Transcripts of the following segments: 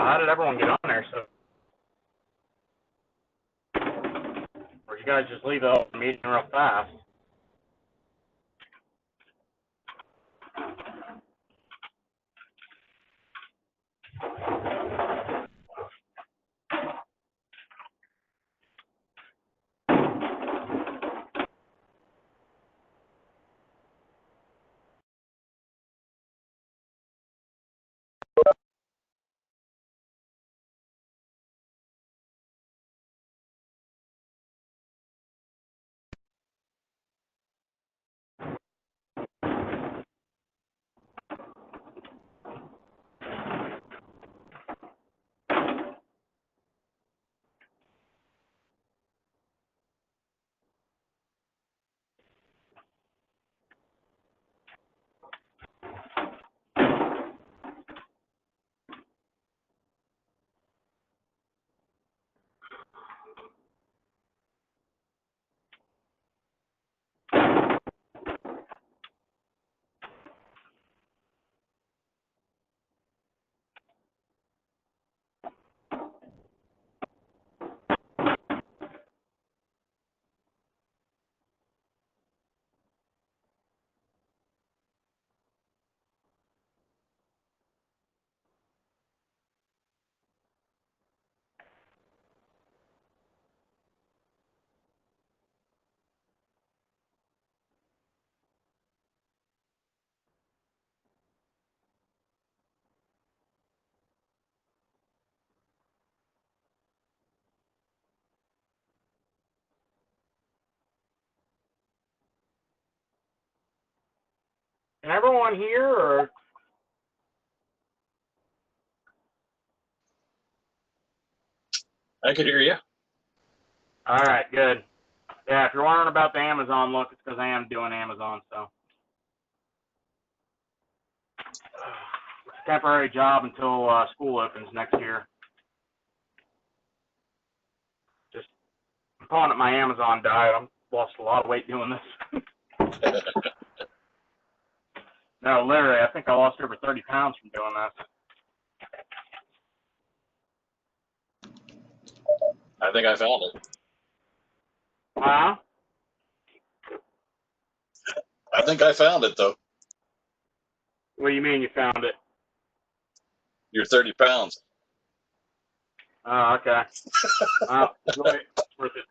How did everyone get on there? So, or you guys just leave the meeting real fast? Can everyone hear, or? I could hear you. All right, good. Yeah, if you're wondering about the Amazon look, it's because I am doing Amazon, so. It's a temporary job until school opens next year. Just, I'm calling it my Amazon diet. I've lost a lot of weight doing this. No, literally, I think I lost over 30 pounds from doing this. I think I found it. Huh? I think I found it, though. What do you mean you found it? You're 30 pounds. Oh, okay. It's worth it.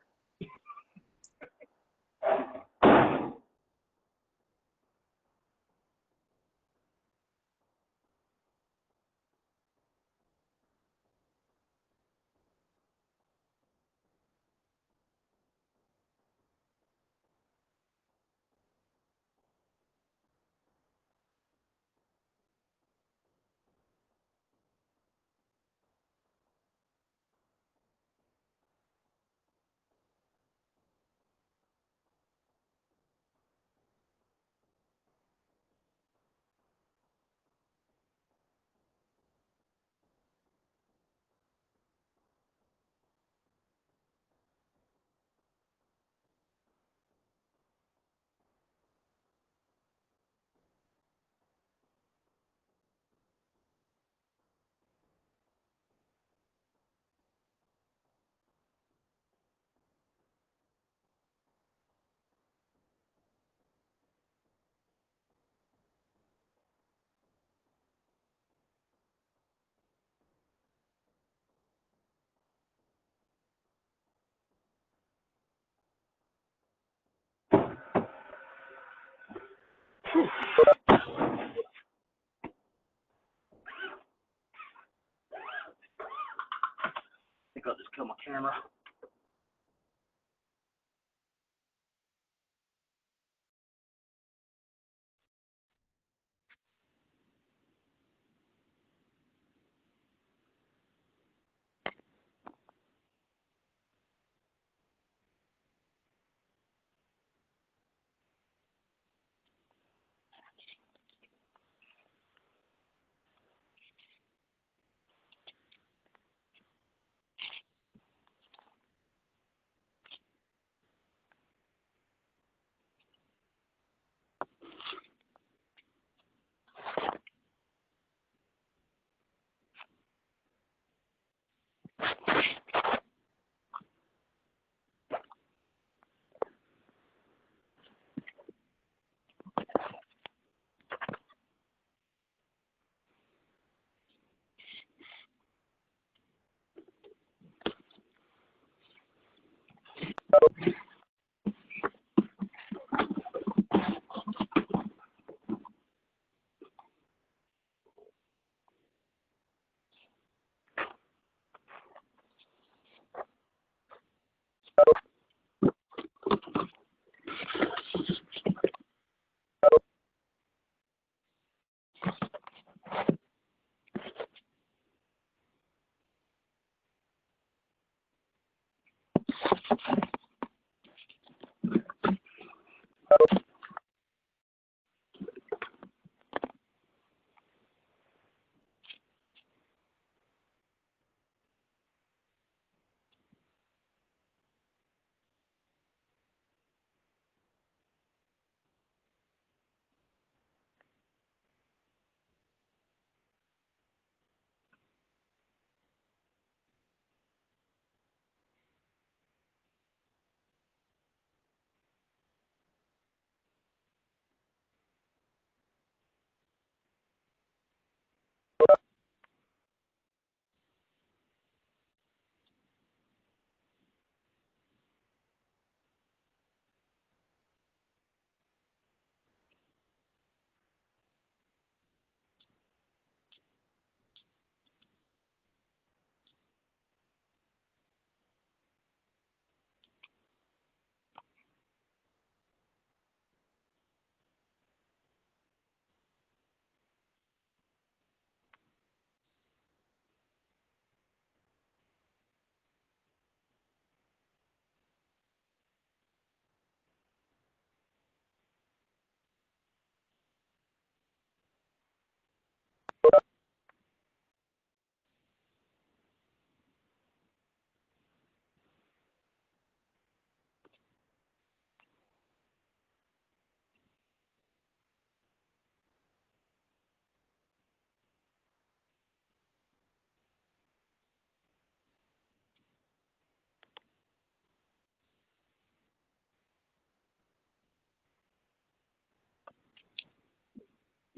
I think I'll just kill my camera.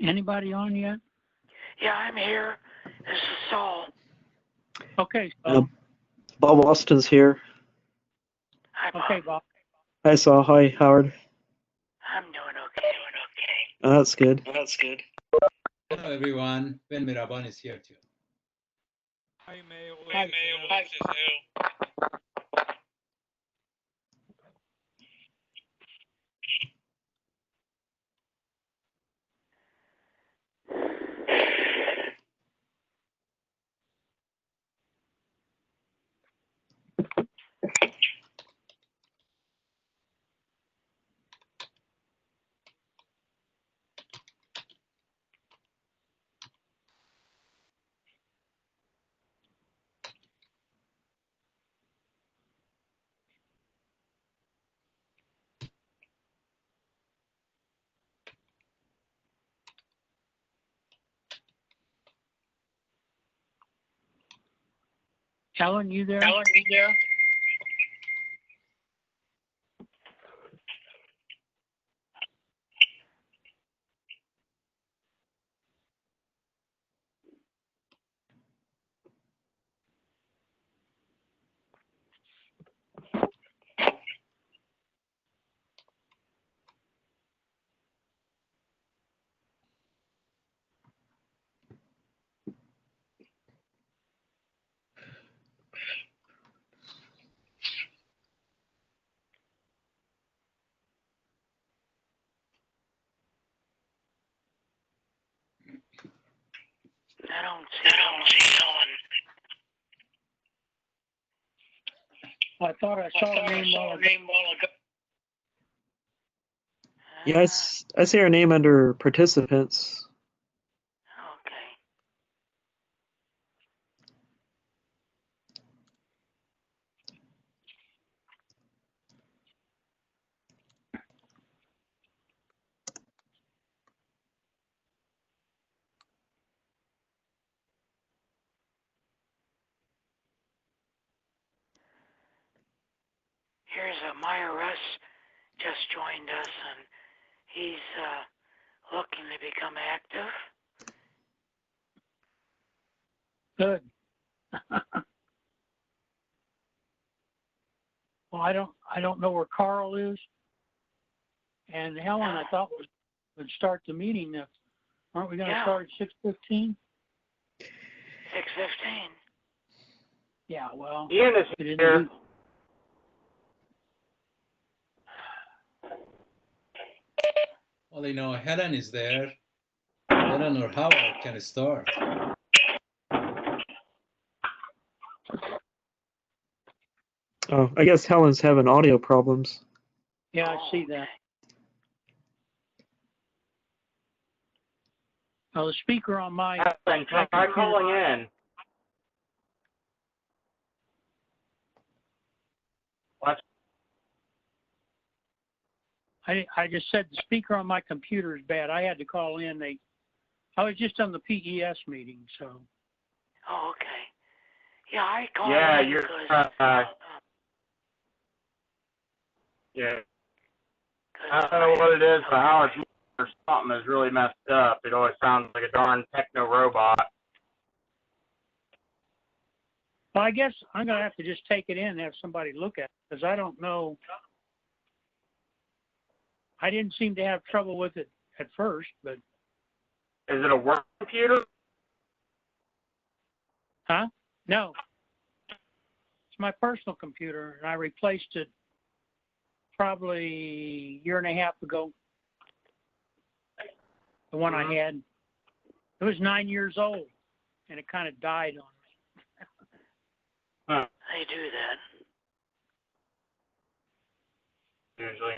Anybody on yet? Yeah, I'm here. This is Saul. Okay, so, Bob Austin's here. Hi, Bob. okay, Bob. Hi, Saul. Hi, Howard. I'm doing okay. That's good. Hello everyone, Ben Miraban is here too. Hi, Helen, you there? I don't see Helen. I thought I saw her name while ago. Yeah, I see her name under participants. Okay. Here's Meyer Russ just joined us, and he's looking to become active. Good. Well, I don't know where Carl is. And Helen, I thought would start the meeting. Aren't we going to start at 6:15? 6:15. Yeah, well. Ian is we didn't here. do- Well, you know, Helen is there. Helen or Howard can start. Oh, I guess Helen's having audio problems. Yeah, I see that. Well, the speaker on my Helen, try calling in. What? I just said the speaker on my computer is bad. I had to call in. I was just on the PES meeting, so. Oh, okay. Yeah, I called Yeah, in you're. because Yeah. I don't know what it is, but Howard's or something is really messed up. It always sounds like a darn techno robot. Well, I guess I'm going to have to just take it in and have somebody look at it, because I don't know. I didn't seem to have trouble with it at first, but. Is it a work computer? Huh? No. It's my personal computer, and I replaced it probably a year and a half ago. The one I had. It was 9 years old, and it kind of died on me. Huh. they do that. Usually.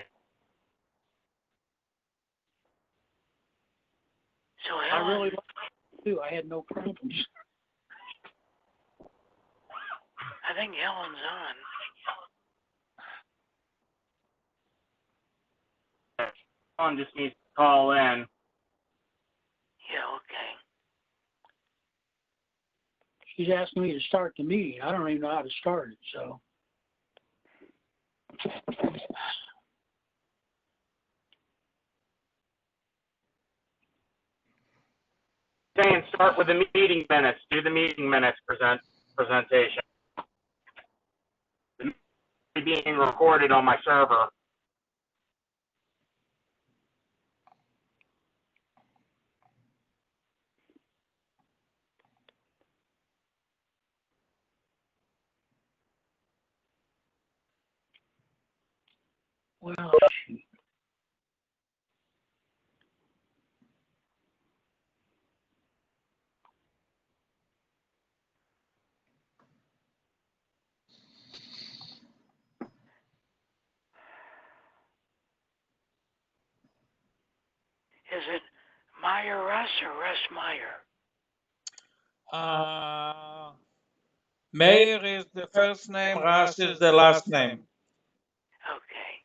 So I Helen, really liked it too. I had no problems. I think Helen's on. Someone just needs to call in. Yeah, okay. She's asking me to start the meeting. I don't even know how to start it, so. start with the meeting minutes. Do the meeting minutes presentation. The meeting being recorded on my server. Well, Is it Meyer Russ or Russ Meyer? Meir is the first name, Russ is the last name. Okay.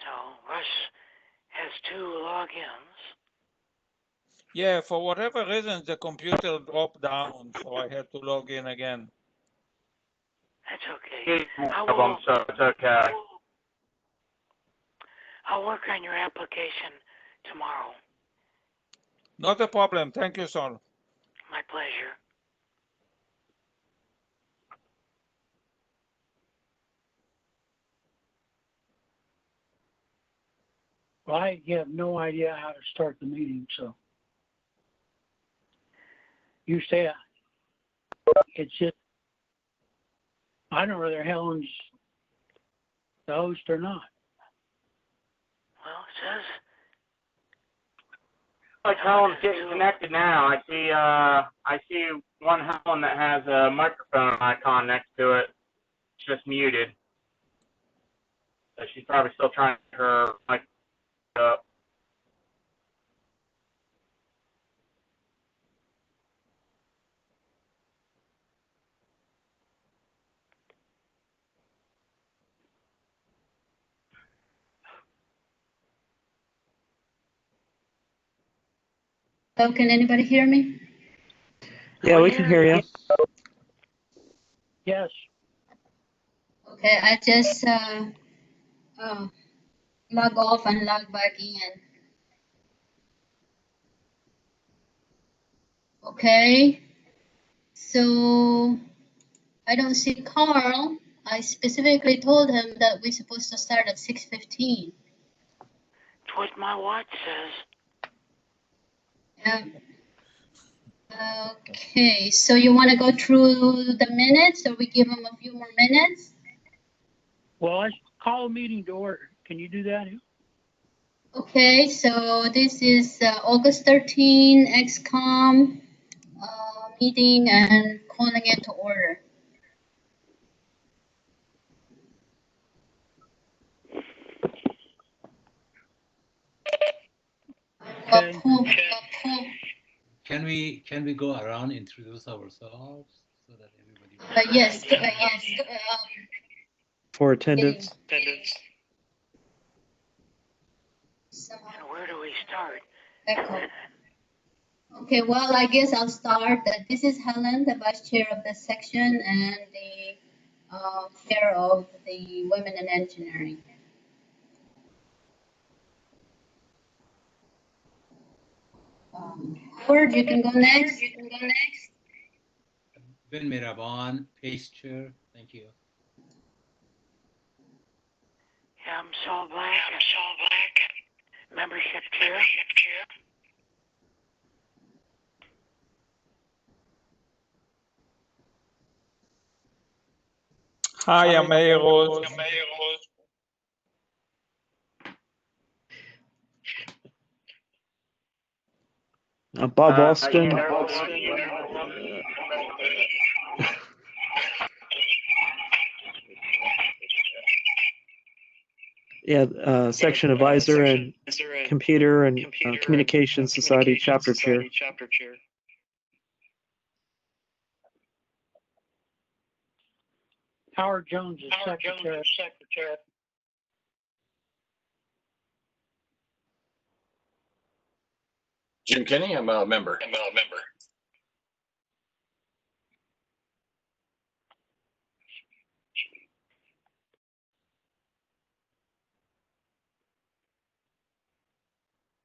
So Russ has 2 logins. Yeah, for whatever reason, the computer dropped down, so I had to log in again. That's okay. One of them, so it's okay. I'll work on your application tomorrow. Not a problem. Thank you, sir. My pleasure. well, I have no idea how to start the meeting, so. You say it's just, I don't know whether Helen's the host or not. Well, it says Like Helen's getting connected now. I see one Helen that has a microphone icon next to it. It's just muted. So she's probably still trying to get her mic up. Oh, can anybody hear me? Yeah, we can hear you. Yes, Okay, I just log off and log back in. Okay, so I don't see Carl. I specifically told him that we're supposed to start at 6:15. it's what my watch says. Okay, so you want to go through the minutes, or we give him a few more minutes? well, let's call a meeting to order. Can you do that? Okay, so this is August 13 XCOM meeting and calling it to order. Okay. Can we go around, introduce ourselves so that everybody? Yes. For attendance. And where do we start? Echo. Okay, well, I guess I'll start. This is Helen, the vice chair of the section and the chair of the women in engineering. Howard, you can go next. Ben Miraban, Pace Chair. Thank you. Yeah, I'm Saul Black. Membership chair. Hi, I'm Meir Rose. Bob Alston. Yeah, section advisor and computer and communication society chapter chair. Howard Jones is secretary. Jim Kinney, I'm a member.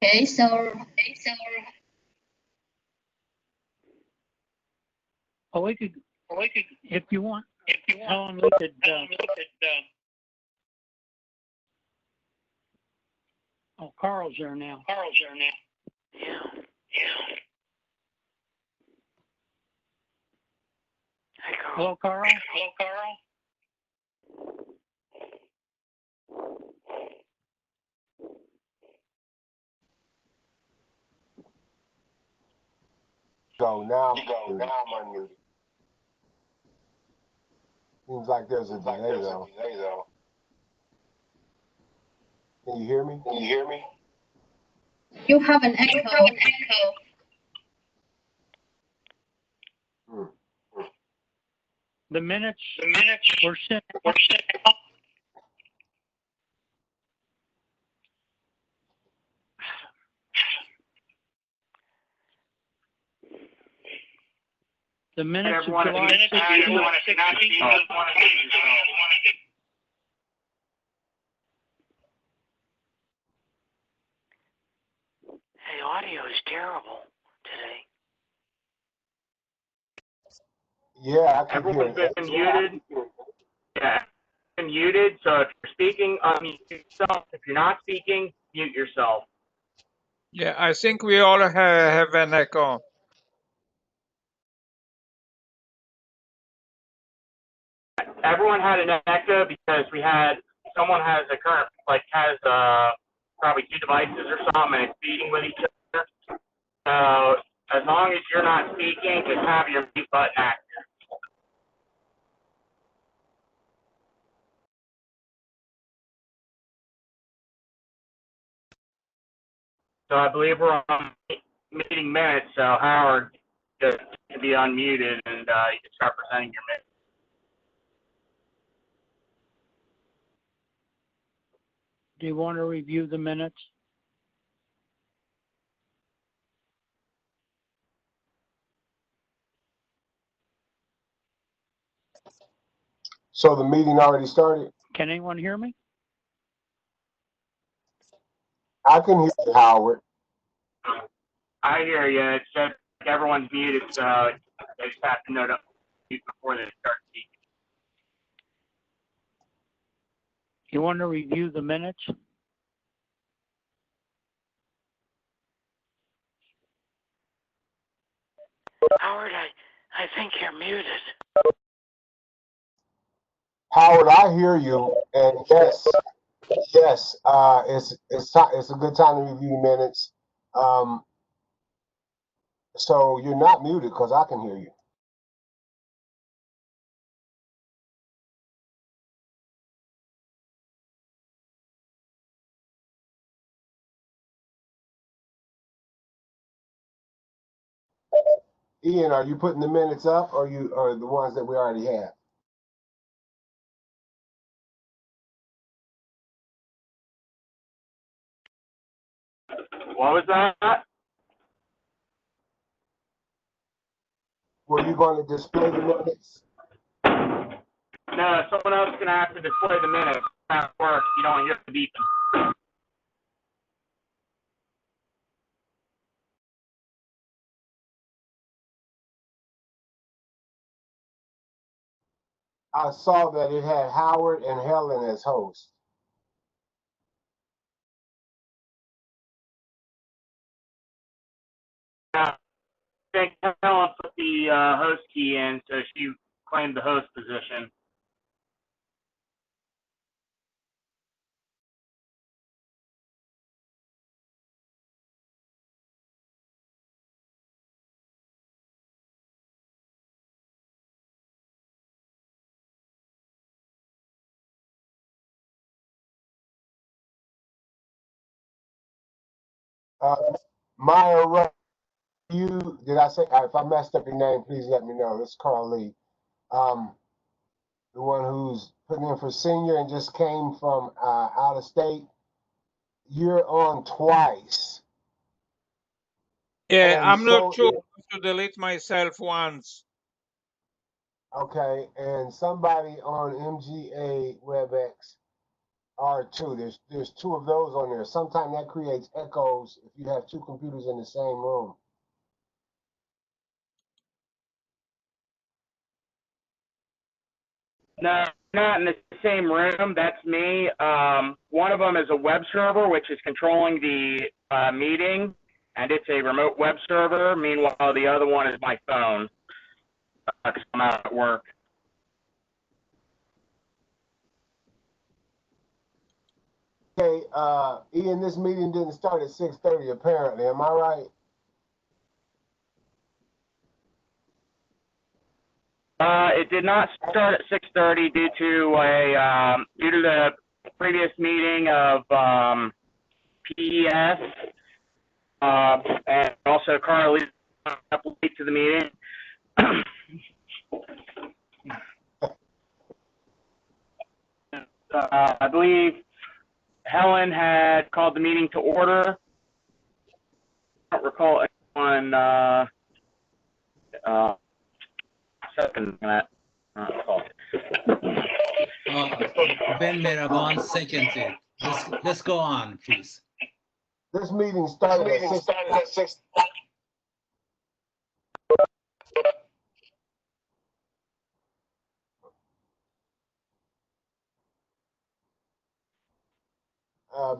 Okay, so Oh, we could, if you want, Helen, we could, oh, Carl's there now. Yeah. Hi, Carl. Hello, Carl? Now I'm unmuted. Seems like there's a delay though. Can you hear me? You have an echo. The minutes were sent. The minutes of Everyone, July if you 16th. want to not speak, you want to mute yourself. Hey, audio is terrible today. Yeah, I can hear Everyone's it. been muted. Yeah, been muted. So if you're speaking, unmute yourself. If you're not speaking, mute yourself. Yeah, I think we all have an echo. Everyone had an echo because someone has probably two devices or something and it's feeding with each other. So as long as you're not speaking, just have your mute button active. So I believe we're on meeting minutes. So Howard just to be unmuted and you can start presenting your minutes. Do you want to review the minutes? So the meeting already started? Can anyone hear me? I can hear you, Howard. I hear you. It's just everyone's muted, so they just have to know to mute before they start speaking. You want to review the minutes? Howard, I think you're muted. Howard, I hear you, and yes, it's a good time to review minutes. So you're not muted because I can hear you. Ian, are you putting the minutes up, or the ones that we already have? What was that? Were you going to display the minutes? No, someone else is going to have to display the minutes. That works. You don't hear the beeping. I saw that it had Howard and Helen as hosts. I think Helen put the host key in, so she claimed the host position. Maya, did I say, if I messed up your name, please let me know. It's Carl Lee. The one who's putting in for senior and just came from out of state. You're on twice. Yeah, And I'm not so sure to delete myself once. Okay, and somebody on MGA WebEx R2. There's two of those on there. Sometimes that creates echoes if you have two computers in the same room. No, not in the same room. That's me. One of them is a web server, which is controlling the meeting, and it's a remote web server. Meanwhile, the other one is my phone, 'cause I'm out at work. Okay, Ian, this meeting didn't start at 6:30 apparently. Am I right? It did not start at 6:30 due to the previous meeting of PES, and also Carly up late to the meeting. I believe Helen had called the meeting to order. I don't recall anyone second that. Ben Miraban seconded. Let's go on, please. This meeting started at 6.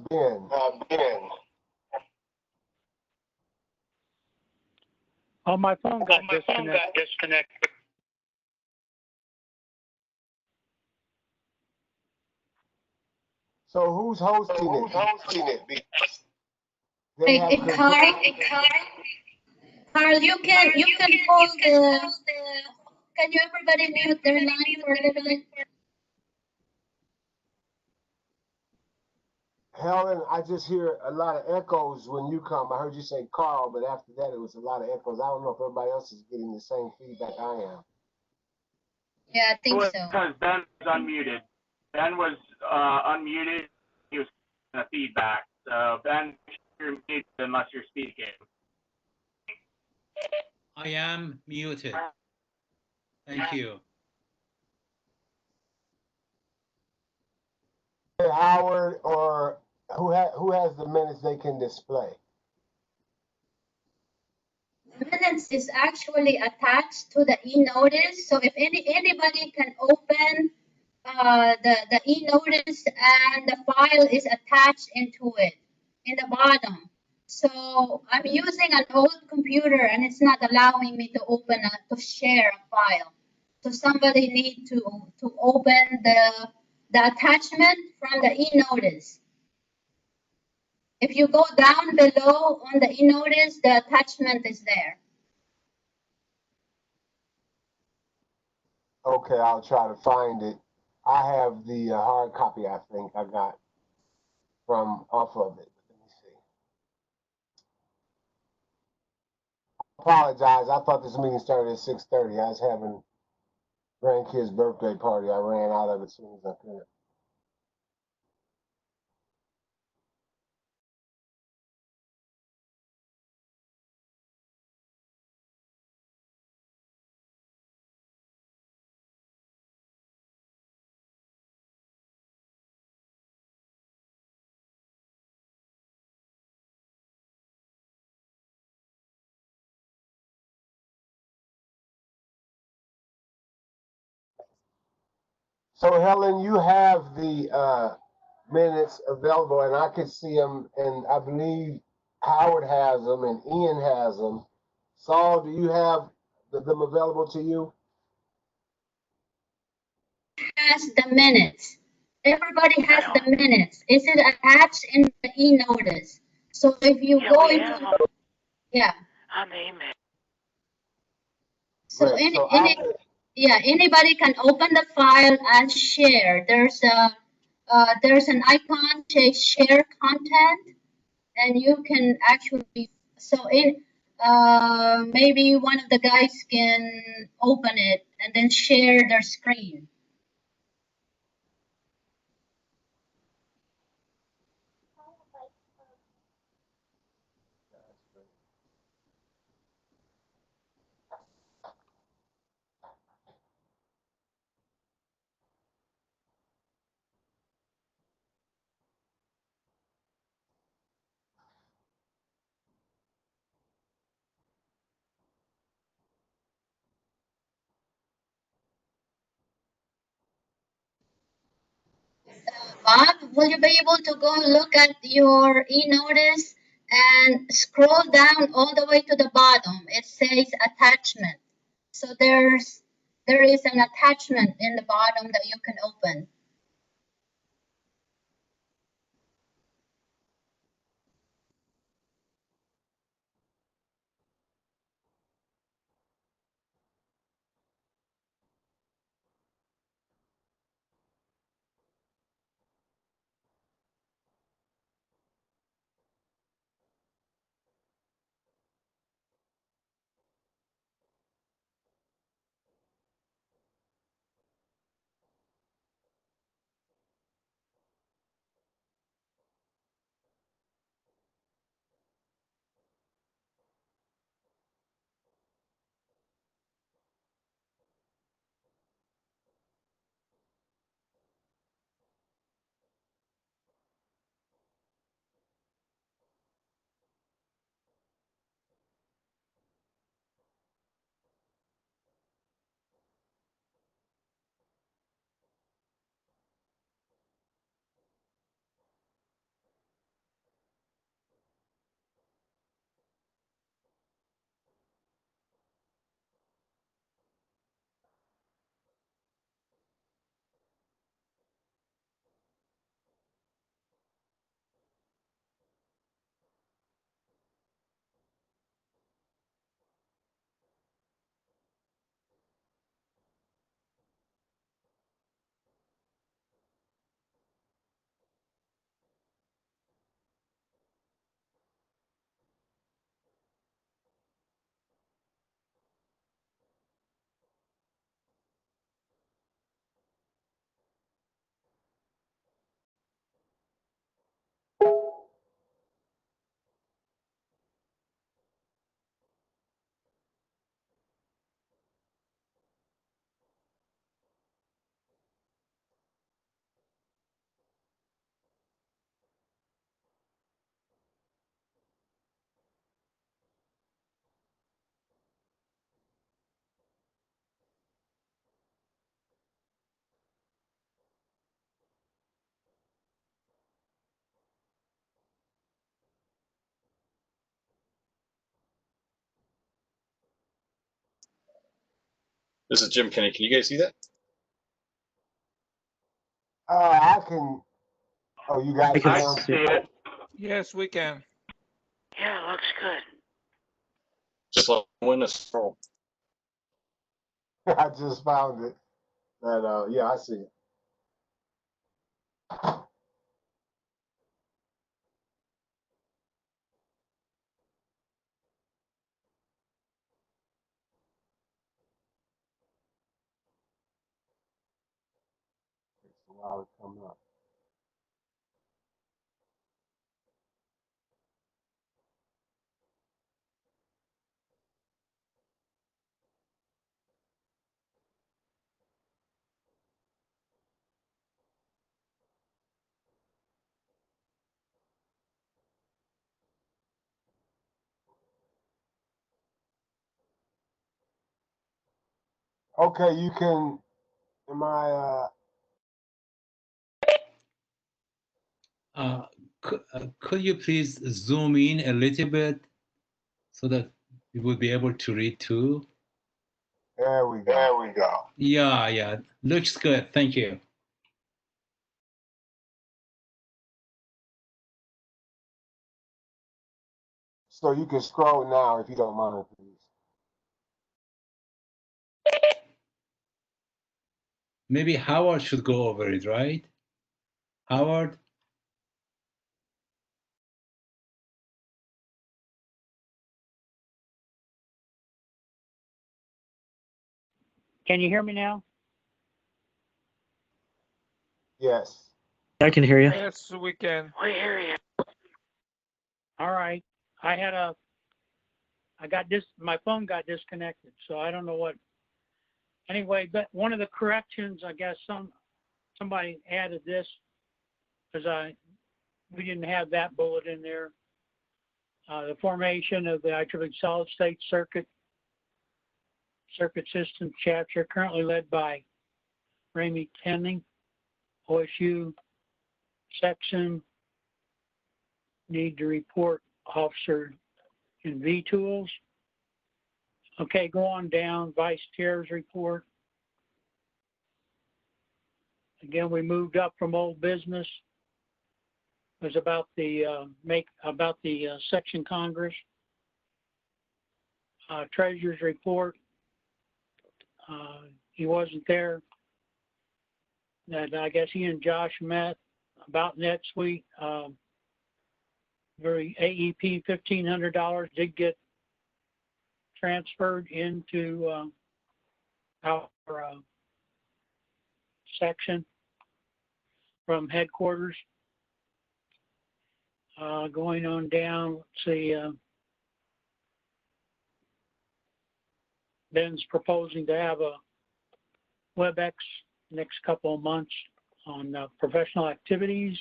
Ben. Oh, my phone got disconnected. So who's hosting it? They have Hey, control. Carl, you can hold the. Can you everybody mute their line for a little bit? Helen, I just hear a lot of echoes when you come. I heard you say Carl, but after that it was a lot of echoes. I don't know if everybody else is getting the same feedback I am. Yeah, I think so. Because Ben was unmuted. Ben was unmuted. He was in the feedback. So Ben, you're muted unless you're speaking. I am muted. Thank you. Hey, Howard, or who has the minutes they can display? Minutes is actually attached to the e-notice. So if anybody can open the e-notice and the file is attached into it in the bottom. So I'm using an old computer and it's not allowing me to to share a file. So somebody need to open the attachment from the e-notice. If you go down below on the e-notice, the attachment is there. Okay, I'll try to find it. I have the hard copy I think I got from off of it. Let me see. Apologize. I thought this meeting started at 6:30. I was having grandkids' birthday party. I ran out of it as soon as I could. So Helen, you have the minutes available, and I could see them, and I believe Howard has them, and Ian has them. Saul, do you have them available to you? Has the minutes. Everybody has the minutes. Is it attached in the e-notice? So if you go into, yeah. On the email. So Great. anybody can open the file and share. There's an icon to share content, and you can actually, maybe one of the guys can open it and then share their screen. Bob, will you be able to go look at your e-notice and scroll down all the way to the bottom? It says attachment. So there is an attachment in the bottom that you can open. This is Jim Kenny. Can you guys see that? I can, oh, you guys I can I can? see it. Yes, we can. Yeah, looks good. Just like when a scroll. I just found it. But, yeah, I see it. Takes a while to come up. Okay, you can, am I, Could you please zoom in a little bit so that we would be able to read too? there we go. There we go. Yeah, looks good. Thank you. So you can scroll now if you don't mind, please. Maybe Howard should go over it, right? Howard? Can you hear me now? Yes. I can hear you. Yes, we can. We hear you. All right. My phone got disconnected, so I don't know what. Anyway, but one of the corrections, I guess somebody added this because we didn't have that bullet in there. The formation of the IEEE solid state circuit system chapter currently led by Ramey Tenning, OSU section. Need to report officer in V tools. Okay, go on down, vice chair's report. Again, we moved up from old business. It was about the section Congress. Treasurer's report. He wasn't there. That I guess he and Josh met about NetSuite. Very AEP $1,500 did get transferred into our section from headquarters. Going on down, let's see, Ben's proposing to have a WebEx next couple of months on professional activities.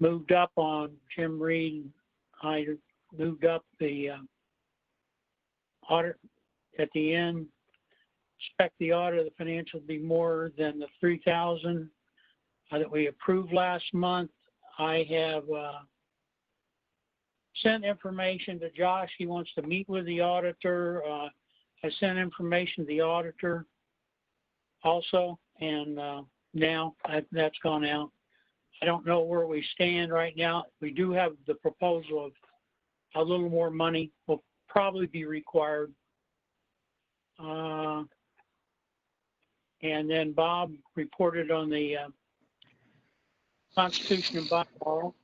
Moved up on Jim Reed. I moved up the audit at the end. Expect the audit of the financials to be more than the 3,000 that we approved last month. I have sent information to Josh. He wants to meet with the auditor. I sent information to the auditor also, and now that's gone out. I don't know where we stand right now. We do have the proposal of a little more money will probably be required. And then Bob reported on the Constitution and bylaw.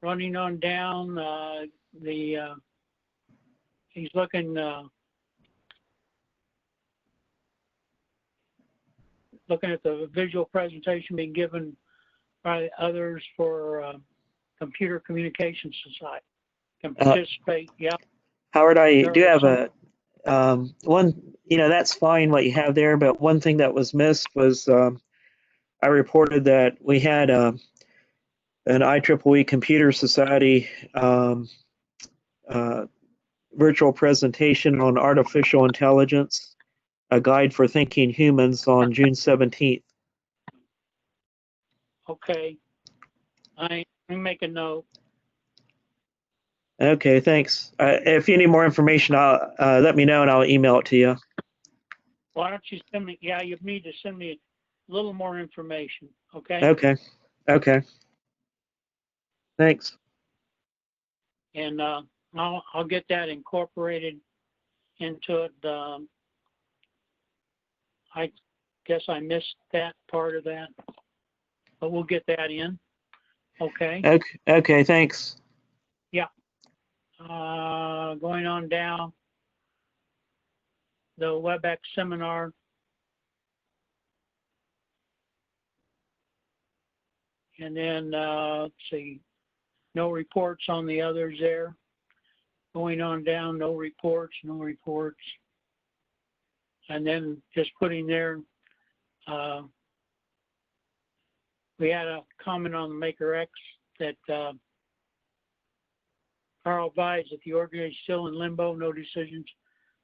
Running on down, he's looking at the visual presentation being given by others for Computer Communication Society. Can participate, yeah. Howard, I do have a one, that's fine what you have there, but one thing that was missed was I reported that we had an IEEE Computer Society virtual presentation on artificial intelligence, a guide for thinking humans on June 17th. Okay, I make a note. Okay, thanks. If you need more information, I'll let me know and I'll email it to you. Why don't you send me? Yeah, you need to send me a little more information. Okay. Okay. Okay. Thanks. And I'll get that incorporated into it. I guess I missed that part of that, but we'll get that in. Okay. Okay. Okay. Thanks. Yeah. Going on down, the WebEx seminar. And then, let's see, no reports on the others there. Going on down, no reports, no reports. And then just putting there, we had a comment on the Maker X that Carl advised that the organization is still in limbo, no decisions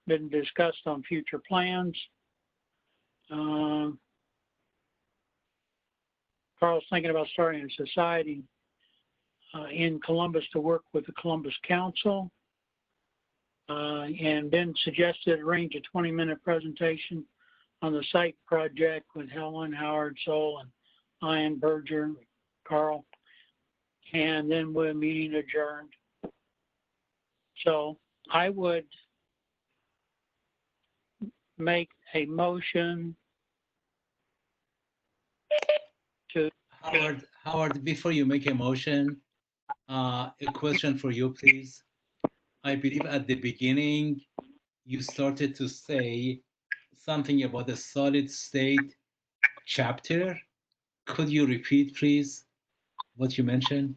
been discussed on future plans. Carl's thinking about starting a society in Columbus to work with the Columbus Council. And Ben suggested arrange a 20-minute presentation on the site project with Helen, Howard, Soul, and Ian Berger, Carl. And then we're meeting adjourned. So I would make a motion to Howard, before you make a motion, a question for you, please. I believe at the beginning, you started to say something about the solid state chapter. Could you repeat, please, what you mentioned?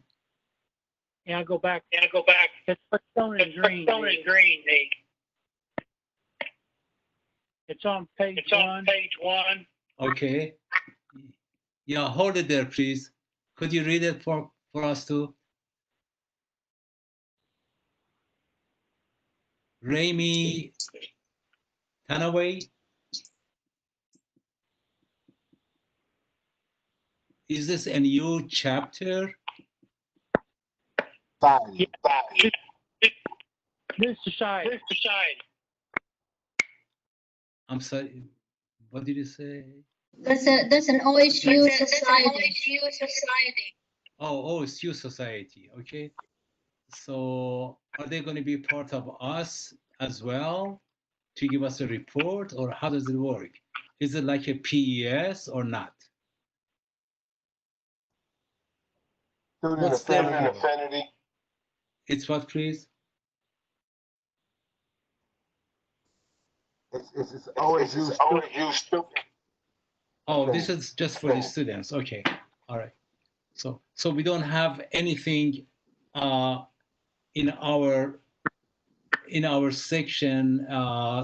Yeah, go back. It's shown in green. It's on page one. Okay. Yeah, hold it there, please. Could you read it for us too? Rami Tanaway. is this a new chapter? Society. This society. I'm sorry, what did you say? That's an OSU society. Oh, it's your society, okay. So are they going to be part of us as well to give us a report, or how does it work? Is it like a PES or not? Student What's their affinity. It's what, please? It's OSU student. Oh, this is just for the students. Okay, all right. So we don't have anything in our section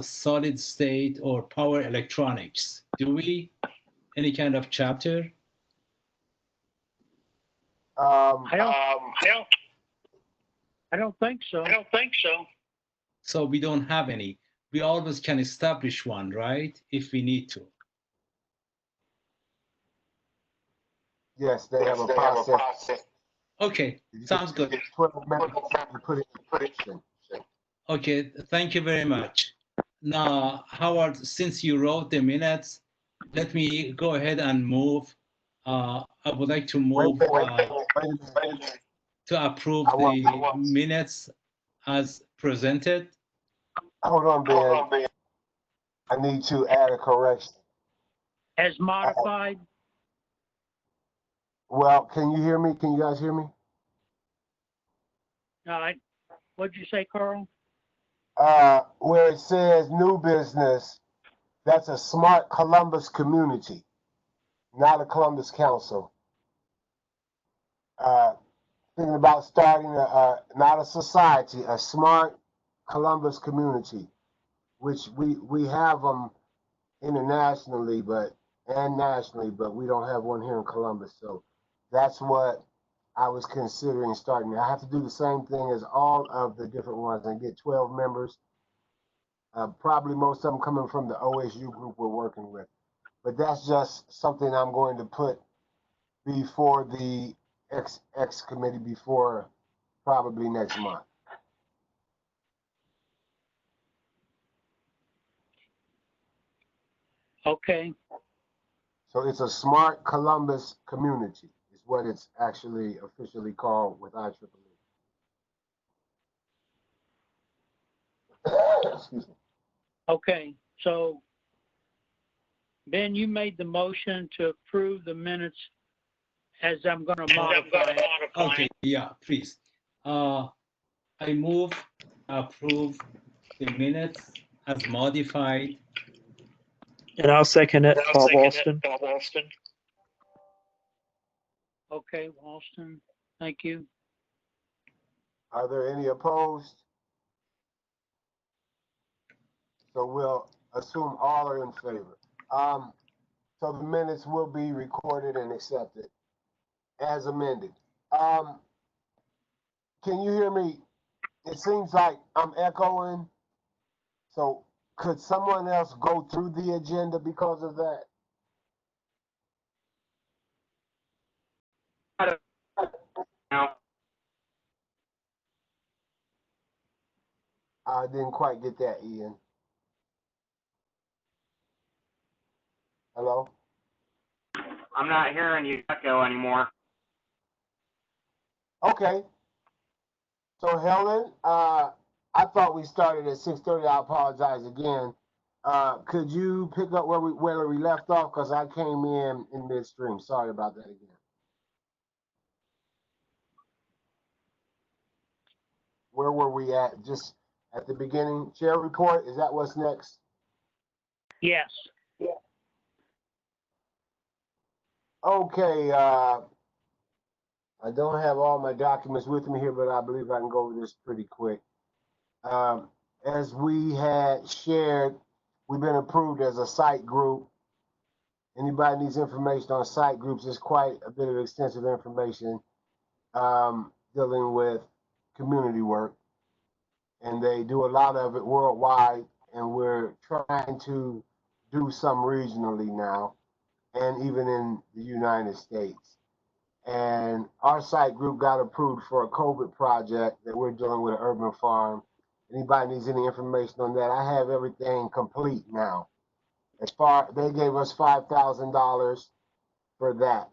solid state or power electronics. Do we? Any kind of chapter? I don't think so. So we don't have any. We always can establish one, right? If we need to. Yes, they have a process. Okay, sounds good. 12 minutes to put it in. Okay, thank you very much. Now, Howard, since you wrote the minutes, let me go ahead and move. I would like to move Wait a minute. to approve I want- the minutes as presented. Hold on, Ben. I need to add a correction. As modified. Well, can you hear me? Can you guys hear me? What'd you say, Carl? Where it says new business, that's a smart Columbus community, not a Columbus council. Thinking about starting not a society, a smart Columbus community, which we have them internationally, and nationally, but we don't have one here in Columbus. So that's what I was considering starting. I have to do the same thing as all of the different ones and get 12 members. Probably most of them coming from the OSU group we're working with. But that's just something I'm going to put before the X committee before probably next month. Okay. So it's a smart Columbus community is what it's actually officially called with IEEE. Excuse me. Okay. So, Ben, you made the motion to approve the minutes as I'm going to modify it. Okay, yeah, please. I move approve the minutes as modified. And I'll second it, Paul Walston. Okay, Walston. Thank you. Are there any opposed? So we'll assume all are in favor. So the minutes will be recorded and accepted as amended. Can you hear me? It seems like I'm echoing. So could someone else go through the agenda because of that? Now, I didn't quite get that, Ian. Hello? I'm not hearing you echo anymore. Okay. So Helen, I thought we started at 6:30. I apologize again. Could you pick up where we left off? Because I came in midstream. Sorry about that again. Where were we at? Just at the beginning. Chair report. Is that what's next? Yes. Okay. I don't have all my documents with me here, but I believe I can go over this pretty quick. As we had shared, we've been approved as a site group. Anybody needs information on site groups, there's quite a bit of extensive information dealing with community work. And they do a lot of it worldwide, and we're trying to do some regionally now, and even in the United States. and our site group got approved for a COVID project that we're doing with an urban farm. Anybody needs any information on that? I have everything complete now. As far, they gave us $5,000 for that.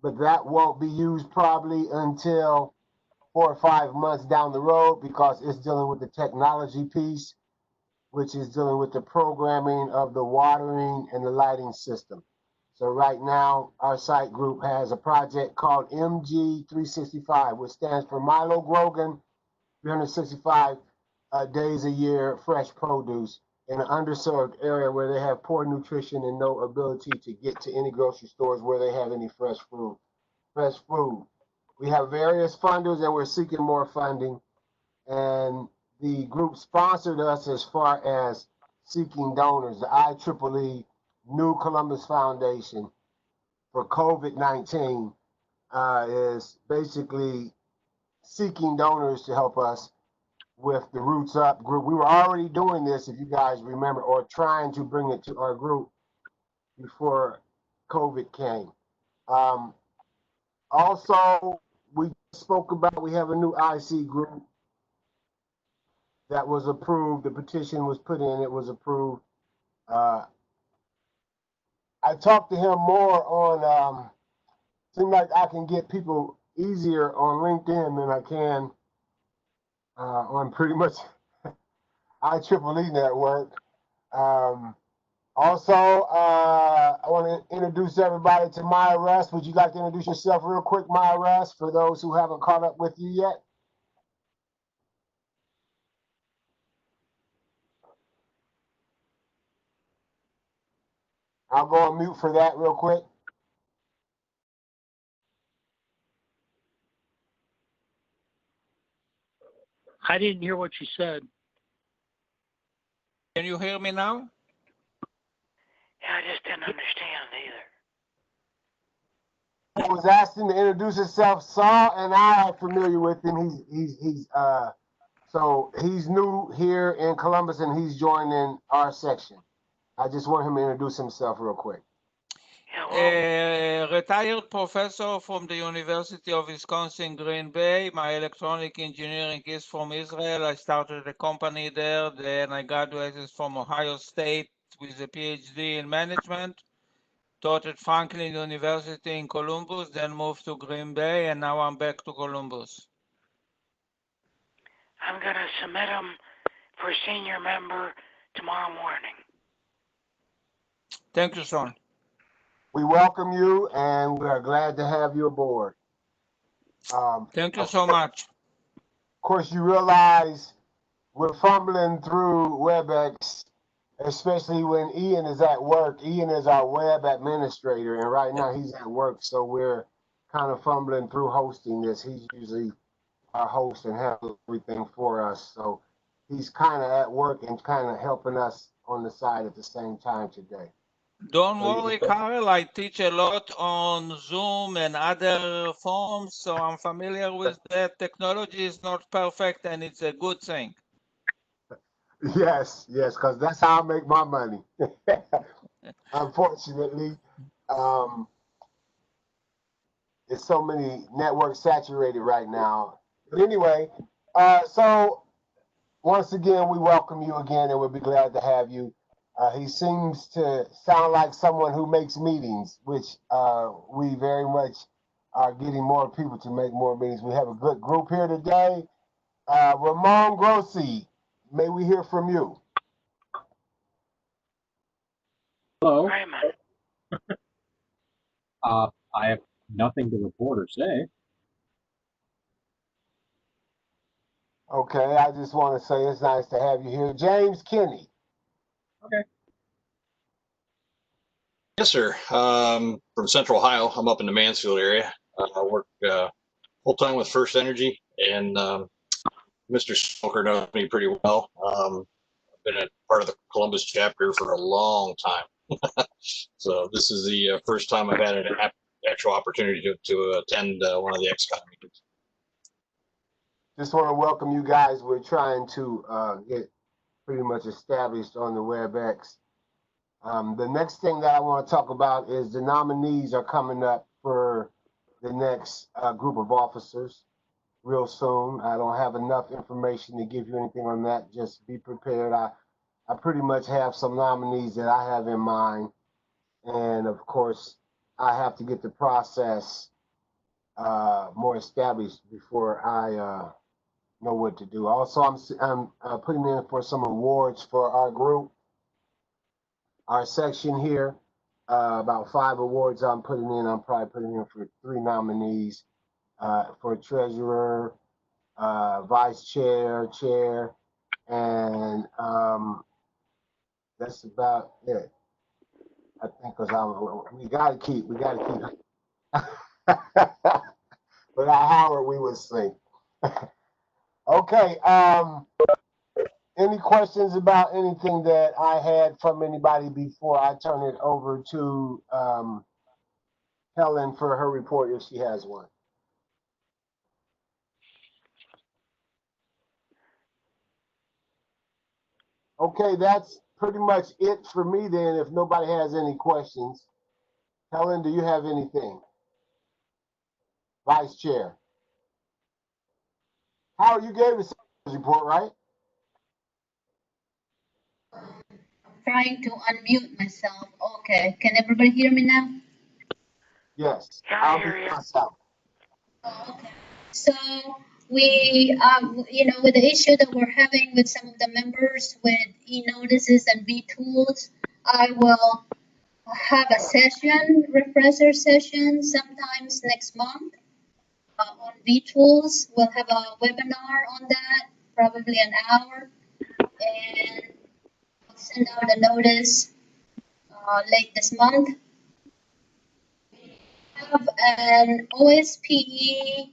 But that won't be used probably until 4 or 5 months down the road because it's dealing with the technology piece, which is dealing with the programming of the watering and the lighting system. So right now, our site group has a project called MG365, which stands for Milo Grogan 365 days a year fresh produce in an underserved area where they have poor nutrition and no ability to get to any grocery stores where they have any fresh food. We have various funders and we're seeking more funding. And the group sponsored us as far as seeking donors. The IEEE New Columbus Foundation for COVID-19 is basically seeking donors to help us with the Roots Up group. We were already doing this, if you guys remember, or trying to bring it to our group before COVID came. Also, we spoke about, we have a new IC group that was approved. The petition was put in, it was approved. I talked to him more on, seems like I can get people easier on LinkedIn than I can on pretty much IEEE network. Also, I want to introduce everybody to Maya Russ. Would you like to introduce yourself real quick, Maya Russ, for those who haven't caught up with you yet? I'll go on mute for that real quick. I didn't hear what you said. Can you hear me now? Yeah, I just didn't understand either. I was asking to introduce himself. Saul and I are familiar with him. So he's new here in Columbus and he's joining our section. I just want him to introduce himself real quick. A retired professor from the University of Wisconsin, Green Bay. My electronic engineering is from Israel. I started a company there. Then I graduated from Ohio State with a PhD in management. Taught at Franklin University in Columbus, then moved to Green Bay, and now I'm back to Columbus. I'm going to submit them for senior member tomorrow morning. Thank you, son. We welcome you and we are glad to have you aboard. Thank you so much. Of course, you realize we're fumbling through WebEx, especially when Ian is at work. Ian is our web administrator, and right now he's at work, so we're kind of fumbling through hosting this. He's usually our host and handles everything for us, so he's kind of at work and kind of helping us on the side at the same time today. Don't worry, Carl. I teach a lot on Zoom and other forms, so I'm familiar with that. Technology is not perfect, and it's a good thing. Yes, because that's how I make my money. Unfortunately, there's so many networks saturated right now. But anyway, so once again, we welcome you again, and we'll be glad to have you. He seems to sound like someone who makes meetings, which we very much are getting more people to make more meetings. We have a good group here today. Ramon Grossi, may we hear from you? Hello. Raymond. I have nothing to report or say. Okay, I just want to say it's nice to have you here. James Kinney. Okay. Yes, sir. From Central Ohio. I'm up in the Mansfield area. I work full time with First Energy, and Mr. Smoker knows me pretty well. I've been a part of the Columbus chapter for a long time. So this is the first time I've had an actual opportunity to attend one of the XCOM meetings. Just want to welcome you guys. We're trying to get pretty much established on the WebEx. The next thing that I want to talk about is the nominees are coming up for the next group of officers real soon. I don't have enough information to give you anything on that. Just be prepared. I pretty much have some nominees that I have in mind. And of course, I have to get the process more established before I know what to do. Also, I'm putting in for some awards for our group, our section here. About 5 awards I'm putting in. I'm probably putting in for 3 nominees for treasurer, vice chair, chair, and that's about it. I think because we gotta keep. But Howard, we would sing. Okay. Any questions about anything that I had from anybody before I turn it over to Helen for her report if she has one? Okay, that's pretty much it for me then. If nobody has any questions, Helen, do you have anything? Vice Chair. Howard, you gave us a report, right? Trying to unmute myself. Okay, can everybody hear me now? Yes. Yeah, I'll I hear be you. myself. Oh, okay. So we, with the issue that we're having with some of the members with e-notices and v-tools, I will have a session, refresher session, sometimes next month on v-tools. We'll have a webinar on that, probably an hour, and I'll send out a notice late this month. Have an OSPE,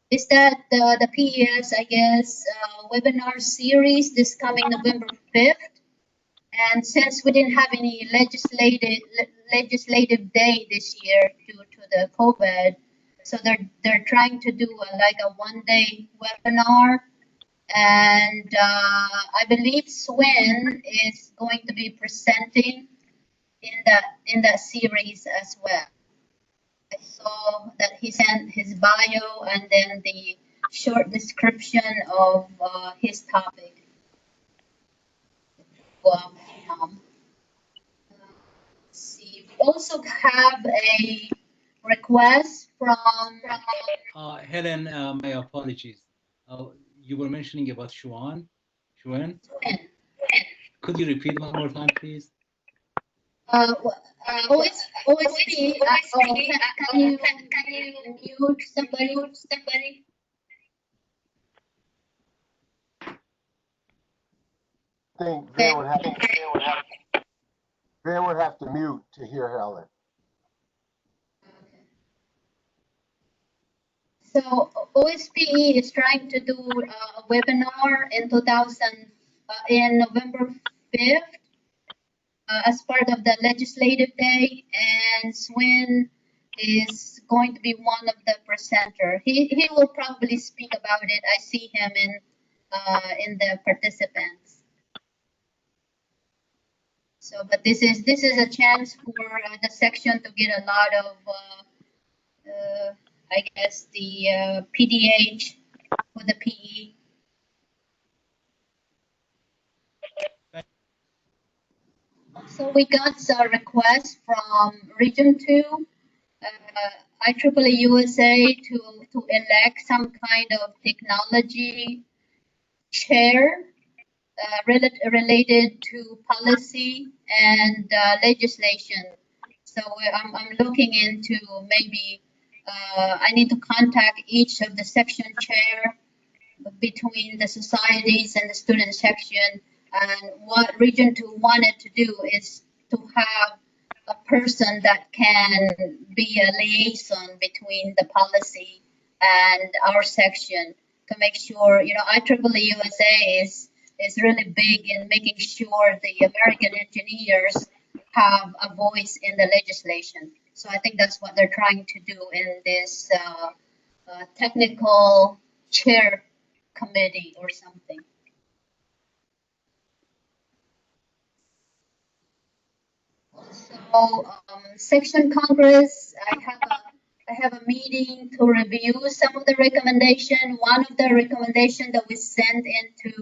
is that the PES, I guess, webinar series this coming November 5th. And since we didn't have any legislative day this year due to the COVID, so they're trying to do like a 1-day webinar. And I believe Swin is going to be presenting in that series as well. I saw that he sent his bio and then the short description of his topic. Well, let's see. We also have a request from. Helen, my apologies. You were mentioning about Xuan. Xuan? Could you repeat one more time, please? OSP. Can you mute somebody? I think Van would have to mute to hear Helen. So OSPE is trying to do a webinar in November 5th as part of the legislative day, and Swin is going to be one of the presenter. He will probably speak about it. I see him in the participants. So, but this is a chance for the section to get a lot of I guess the PDH for the PE. So we got a request from Region 2, IEEE USA to elect some kind of technology chair related to policy and legislation. So I'm looking into maybe I need to contact each of the section chair between the societies and the student section. And what Region 2 wanted to do is to have a person that can be a liaison between the policy and our section to make sure, IEEE USA is really big in making sure the American engineers have a voice in the legislation. So I think that's what they're trying to do in this technical chair committee or something. So, Section Congress, I have a meeting to review some of the recommendation. One of the recommendation that we sent into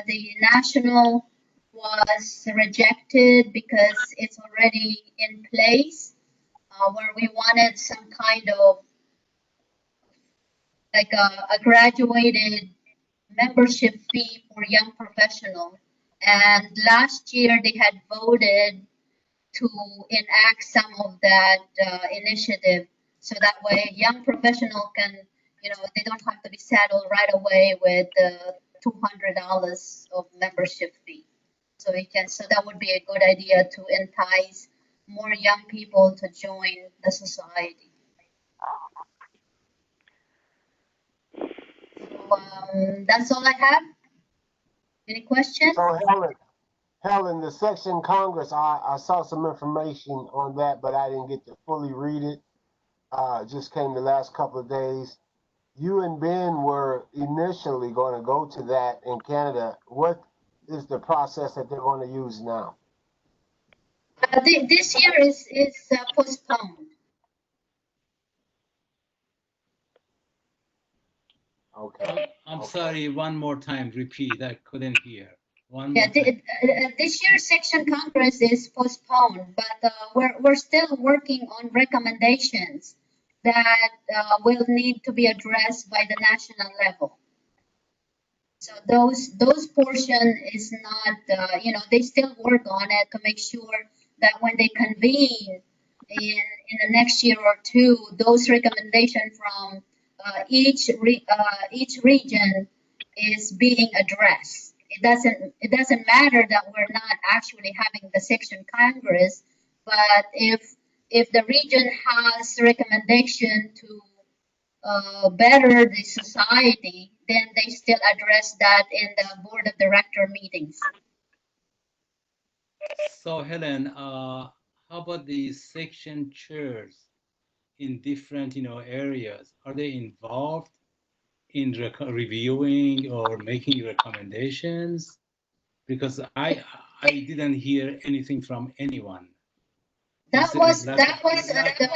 the national was rejected because it's already in place, where we wanted some kind of like a graduated membership fee for young professional. And last year they had voted to enact some of that initiative, so that way young professional can, they don't have to be saddled right away with the $200 of membership fee. So so that would be a good idea to entice more young people to join the society. So that's all I have. Any questions? So Helen, the section Congress, I saw some information on that, but I didn't get to fully read it. Just came the last couple of days. You and Ben were initially going to go to that in Canada. What is the process that they're going to use now? This year is postponed. Okay. I'm sorry, one more time, repeat, I couldn't hear. This year's section Congress is postponed, but we're still working on recommendations that will need to be addressed by the national level. So those portion is not, they still work on it to make sure that when they convene in the next year or two, those recommendations from each region is being addressed. It doesn't matter that we're not actually having the section Congress, but if the region has recommendation to better the society, then they still address that in the board of director meetings. So Helen, how about the section chairs in different, areas? Are they involved in reviewing or making recommendations? Because I didn't hear anything from anyone. That was at the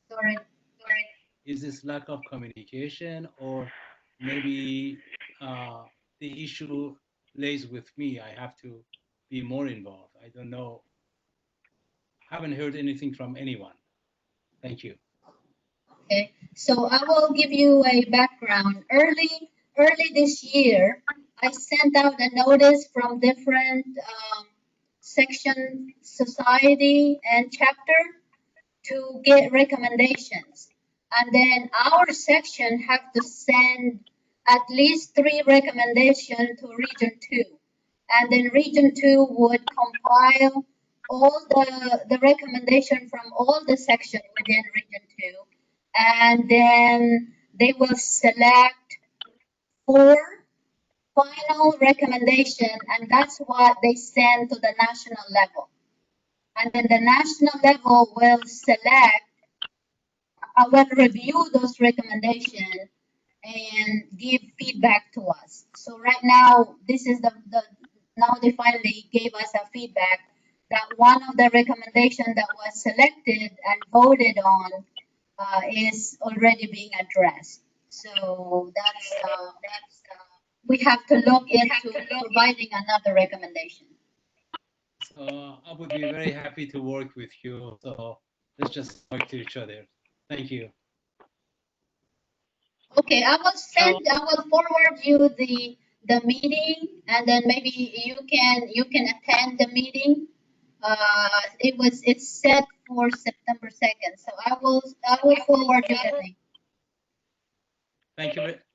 sorry. Is this lack of communication, or maybe the issue lays with me? I have to be more involved. I don't know. Haven't heard anything from anyone. Thank you. Okay, so I will give you a background. Early this year, I sent out a notice from different section, society, and chapter to get recommendations. And then our section have to send at least 3 recommendations to Region 2. And then Region 2 would compile all the recommendation from all the sections within Region 2. And then they will select 4 final recommendation, and that's what they send to the national level. And then the national level will select, will review those recommendations and give feedback to us. So right now, this is now they finally gave us a feedback that one of the recommendations that was selected and voted on is already being addressed. So we have to look into providing another recommendation. So I would be very happy to work with you. So let's just talk to each other. Thank you. Okay, I will forward you the meeting, and then maybe you can attend the meeting. It's set for September 2nd, so I will forward you the link.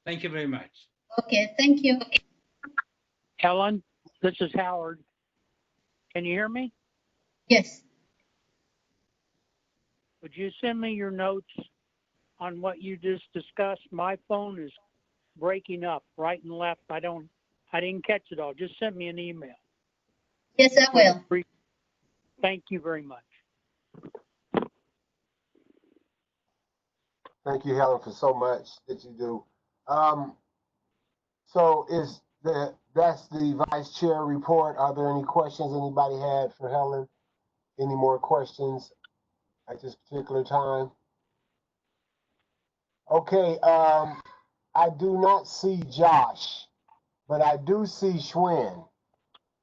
Thank you very much. Okay, thank you. Helen, this is Howard. Can you hear me? Yes. Would you send me your notes on what you just discussed? My phone is breaking up right and left. I didn't catch it all. Just send me an email. Yes, I will. Thank you very much. Thank you, Helen, for so much that you do. So that's the vice chair report. Are there any questions anybody had for Helen? any more questions at this particular time? Okay, I do not see Josh, but I do see Schwinn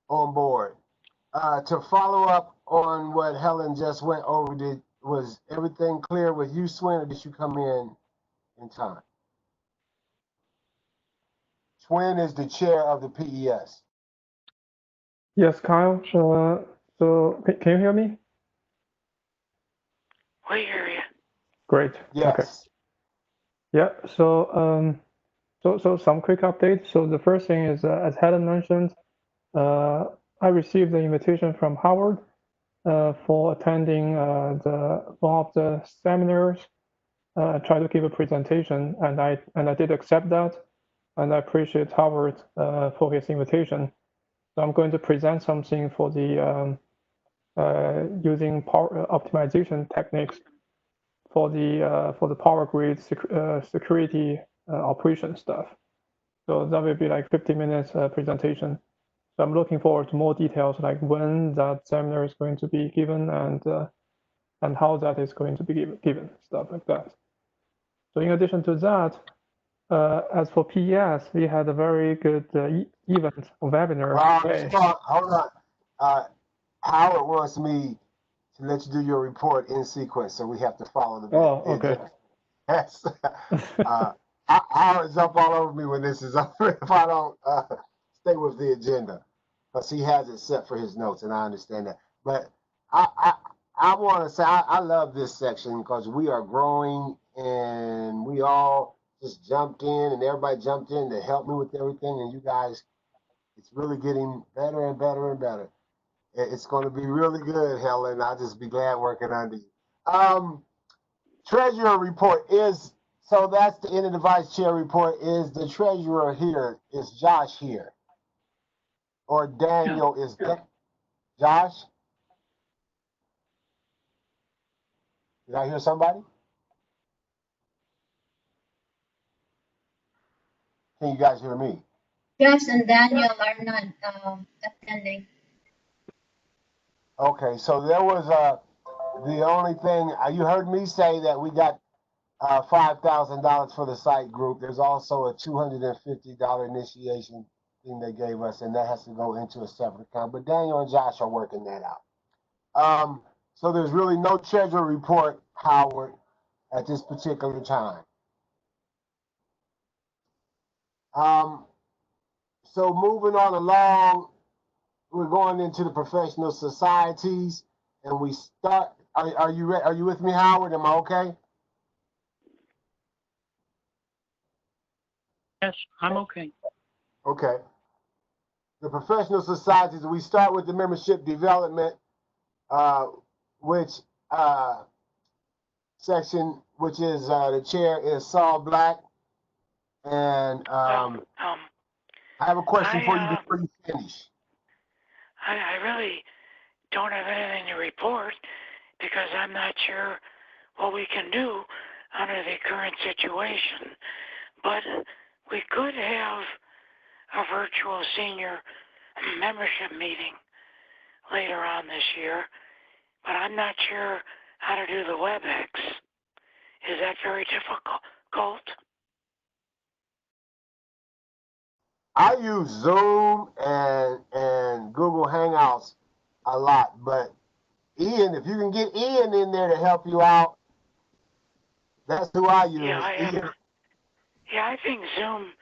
on board. To follow up on what Helen just went over, was everything clear with you, Schwinn, or did you come in time? Schwinn is the chair of the PES. Yes, Kyle. So can you hear me? We hear you. Great. Yes. Okay. Yeah. So some quick updates. So the first thing is, as Helen mentioned, I received the invitation from Howard for attending one of the seminars. Try to give a presentation, and I did accept that, and I appreciate Howard for his invitation. So I'm going to present something for the using power optimization techniques for the power grid security operation stuff. So that will be like 50 minutes presentation. So I'm looking forward to more details, like when that seminar is going to be given and how that is going to be given, stuff like that. So in addition to that, as for PES, we had a very good event webinar. Hold on. Howard wants me to let you do your report in sequence, so we have to follow the. Oh, okay. Yes. Howard jump all over me when this is over if I don't stay with the agenda, because he has it set for his notes, and I understand that. But I want to say I love this section because we are growing, and we all just jumped in, and everybody jumped in to help me with everything, and you guys, it's really getting better and better and better. It's going to be really good, Helen. I'll just be glad working under you. Treasurer report is, so that's the end of the vice chair report. Is the treasurer here? Is Josh here? Or Daniel is Josh? Did I hear somebody? Can you guys hear me? Josh and Daniel are not attending. Okay, so there was the only thing you heard me say that we got $5,000 for the site group. There's also a $250 initiation thing they gave us, and that has to go into a separate account. But Daniel and Josh are working that out. So there's really no treasury report, Howard, at this particular time. So moving on along, we're going into the professional societies, and we start. Are you ready? Are you with me, Howard? Am I okay? Yes, I'm okay. Okay. The professional societies, we start with the membership development, which section, which is the chair is Saul Black. And I have a question for you before you finish. I really don't have anything to report because I'm not sure what we can do under the current situation. But we could have a virtual senior membership meeting later on this year, but I'm not sure how to do the WebEx. Is that very difficult? I use Zoom and Google Hangouts a lot, but Ian, if you can get Ian in there to help you out, that's who I use. Yeah, I think Zoom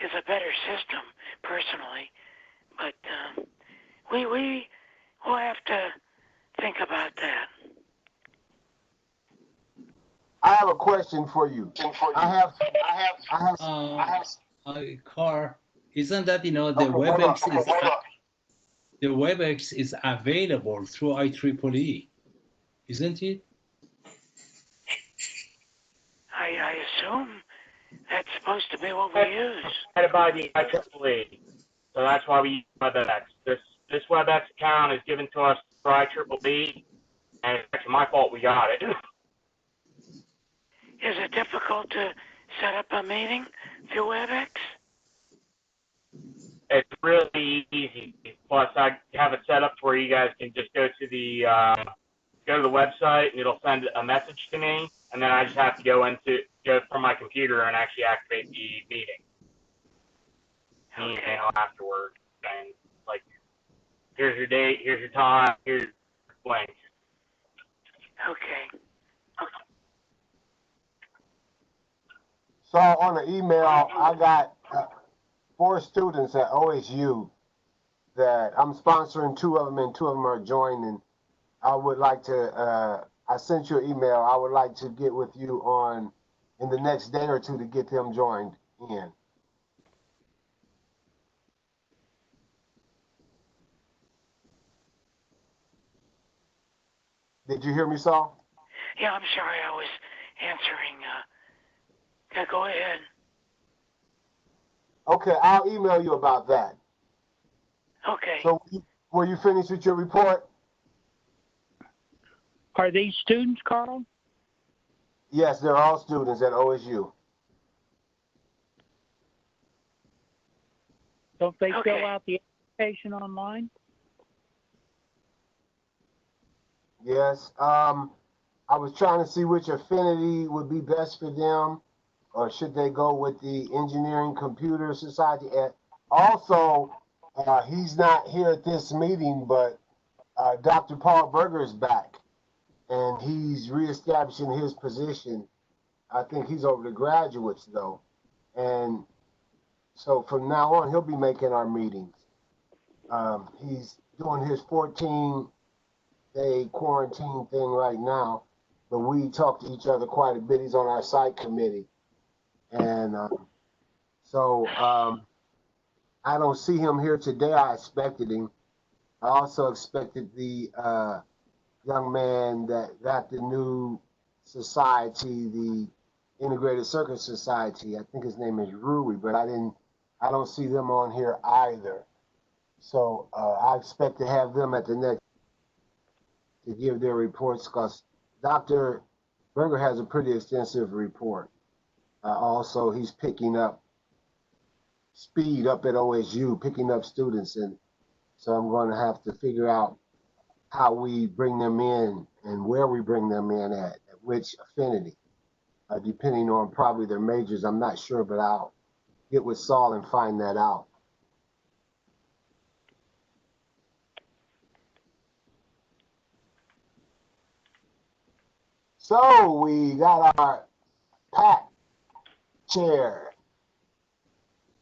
is a better system, personally, but we'll have to think about that. I have a question for you. Carl, isn't that, the WebEx is available through IEEE, isn't it? I assume that's supposed to be what we use. Headed by the IEEE, so that's why we use WebEx. This WebEx account is given to us by IEEE, and it's actually my fault we got it. Is it difficult to set up a meeting through WebEx? It's really easy. Plus, I have it set up where you guys can just go to the website and it'll send a message to me, and then I just have to go from my computer and actually activate the meeting. Email afterwards, and like, here's your date, here's your time, here's your link. Okay. So on the email, I got 4 students at OSU that I'm sponsoring 2 of them, and 2 of them are joining. I would like to, I sent you an email. I would like to get with you in the next day or 2 to get them joined in. Did you hear me, Saul? Yeah, I'm sorry, I was answering. Yeah, go ahead. Okay, I'll email you about that. Okay. So were you finished with your report? Are these students, Carl? Yes, they're all students at OSU. Don't they Okay. fill out the application online? Yes. I was trying to see which affinity would be best for them, or should they go with the Engineering Computer Society? And also, he's not here at this meeting, but Dr. Paul Berger is back, and he's reestablishing his position. I think he's over the graduates, though. And so from now on, he'll be making our meetings. He's doing his 14-day quarantine thing right now, but we talk to each other quite a bit. He's on our site committee. And I don't see him here today. I expected him. I also expected the young man that got the new society, the Integrated Circuit Society. I think his name is Rui, but I don't see them on here either. So I expect to have them at the next to give their reports, because Dr. Berger has a pretty extensive report. Also, he's picking up speed up at OSU, picking up students, and so I'm going to have to figure out how we bring them in and where we bring them in at which affinity, depending on probably their majors. I'm not sure, but I'll get with Saul and find that out. So we got our PAC chair,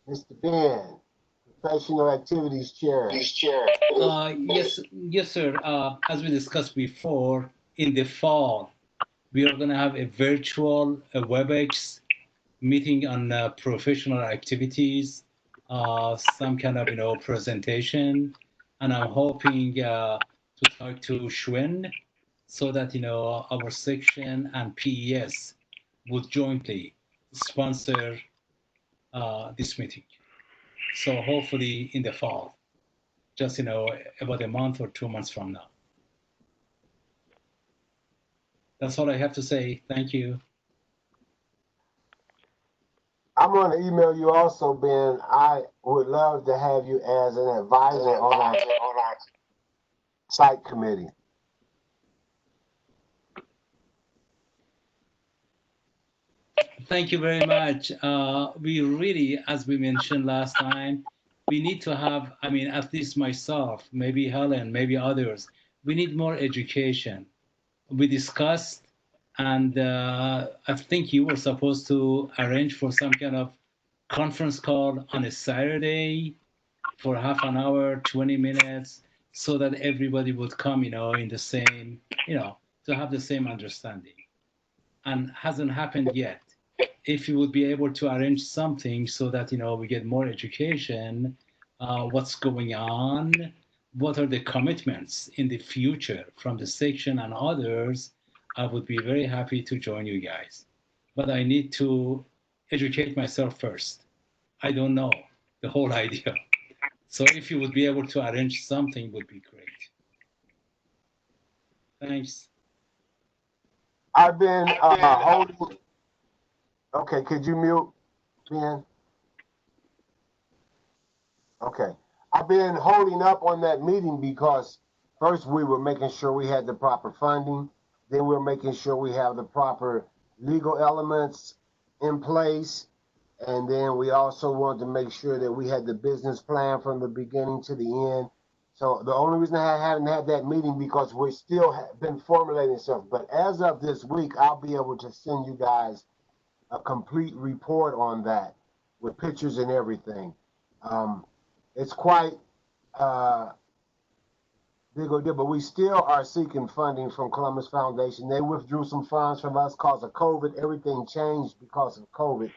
Mr. Ben, Professional Activities Chair. Yes, sir. As we discussed before, in the fall, we are going to have a virtual WebEx meeting on professional activities, some kind of presentation, and I'm hoping to talk to Shwen so that our section and PES would jointly sponsor this meeting. So hopefully in the fall, just about a month or 2 months from now. That's all I have to say. Thank you. I'm going to email you also, Ben. I would love to have you as an advisor on our site committee. Thank you very much. We really, as we mentioned last time, we need to have, at least myself, maybe Helen, maybe others, we need more education. We discussed, and I think you were supposed to arrange for some kind of conference call on a Saturday for half an hour, 20 minutes, so that everybody would come, in the same, to have the same understanding. And hasn't happened yet. If you would be able to arrange something so that we get more education, what's going on, what are the commitments in the future from the section and others, I would be very happy to join you guys. But I need to educate myself first. I don't know the whole idea. So if you would be able to arrange something, would be great. Thanks. I've been holding. Okay, could you mute, Ben? Okay. I've been holding up on that meeting because first we were making sure we had the proper funding. Then we're making sure we have the proper legal elements in place. And then we also wanted to make sure that we had the business plan from the beginning to the end. So the only reason I haven't had that meeting because we're still been formulating stuff. But as of this week, I'll be able to send you guys a complete report on that with pictures and everything. It's quite big deal, but we still are seeking funding from Columbus Foundation. They withdrew some funds from us because of COVID. Everything changed because of COVID.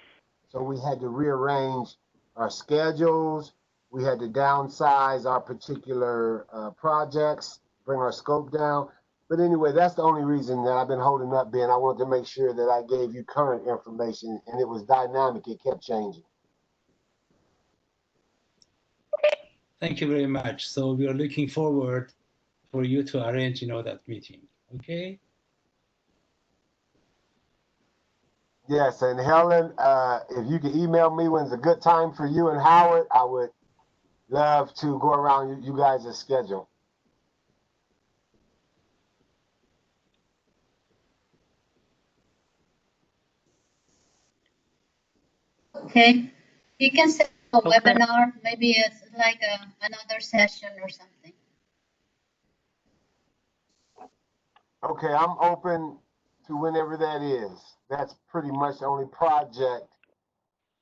So we had to rearrange our schedules. We had to downsize our particular projects, bring our scope down. But anyway, that's the only reason that I've been holding up, Ben. I wanted to make sure that I gave you current information, and it was dynamic. It kept changing. Thank you very much. So we are looking forward for you to arrange, that meeting. Okay. Yes, and Helen, if you could email me when's a good time for you and Howard, I would love to go around you guys' schedule. Okay, you can set a Okay. webinar, maybe it's like another session or something. Okay, I'm open to whenever that is. That's pretty much the only project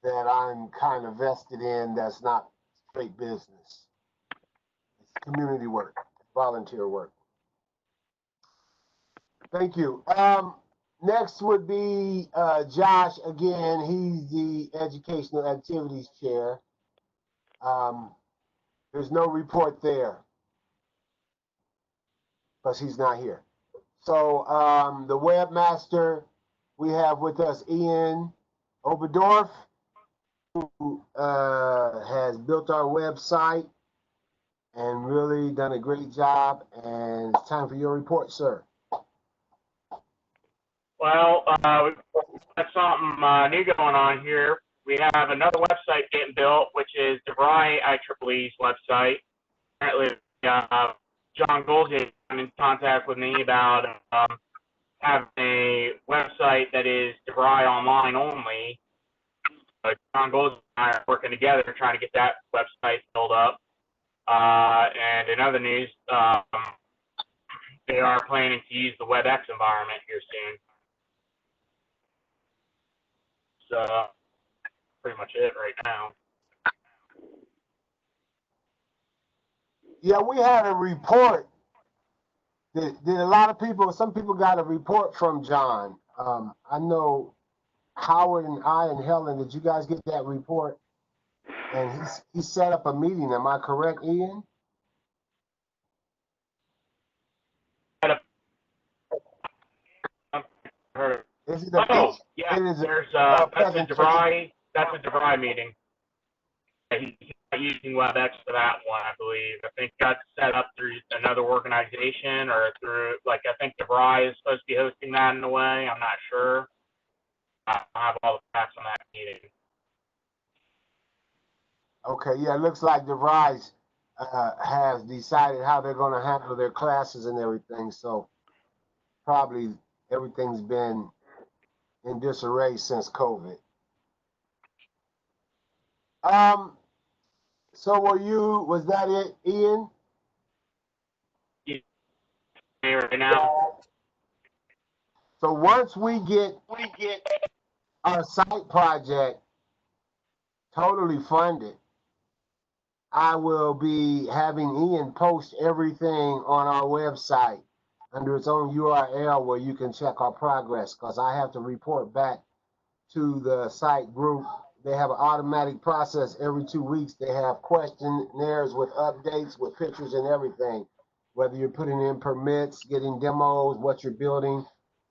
that I'm kind of vested in that's not straight business. It's community work, volunteer work. Thank you. Next would be Josh again. He's the Educational Activities Chair. There's no report there because he's not here. So the webmaster, we have with us Ian Oberdorf, who has built our website and really done a great job. And it's time for your report, sir. Well, we've got something new going on here. We have another website getting built, which is DeVry IEEE's website. Apparently, John Goldie got in contact with me about having a website that is DeVry online only. John Goldie and I are working together trying to get that website filled up. And in other news, they are planning to use the WebEx environment here soon. So pretty much it right now. Yeah, we had a report. Did a lot of people, some people got a report from John. I know Howard and I and Helen, did you guys get that report? And he set up a meeting. Am I correct, Ian? Is it Oh, yeah, it is there's that's a DeVry meeting. He's not using WebEx for that one, I believe. I think that's set up through another organization or through, like, I think DeVry is supposed to be hosting that in a way. I'm not sure. I don't have all the facts on that meeting. Okay, yeah, it looks like DeVry has decided how they're going to handle their classes and everything. So probably everything's been in disarray since COVID. So was that it, Ian? Yeah, right now. So once we get our site project totally funded, I will be having Ian post everything on our website under its own URL where you can check our progress, because I have to report back to the site group. They have an automatic process every 2 weeks. They have questionnaires with updates, with pictures and everything, whether you're putting in permits, getting demos, what you're building.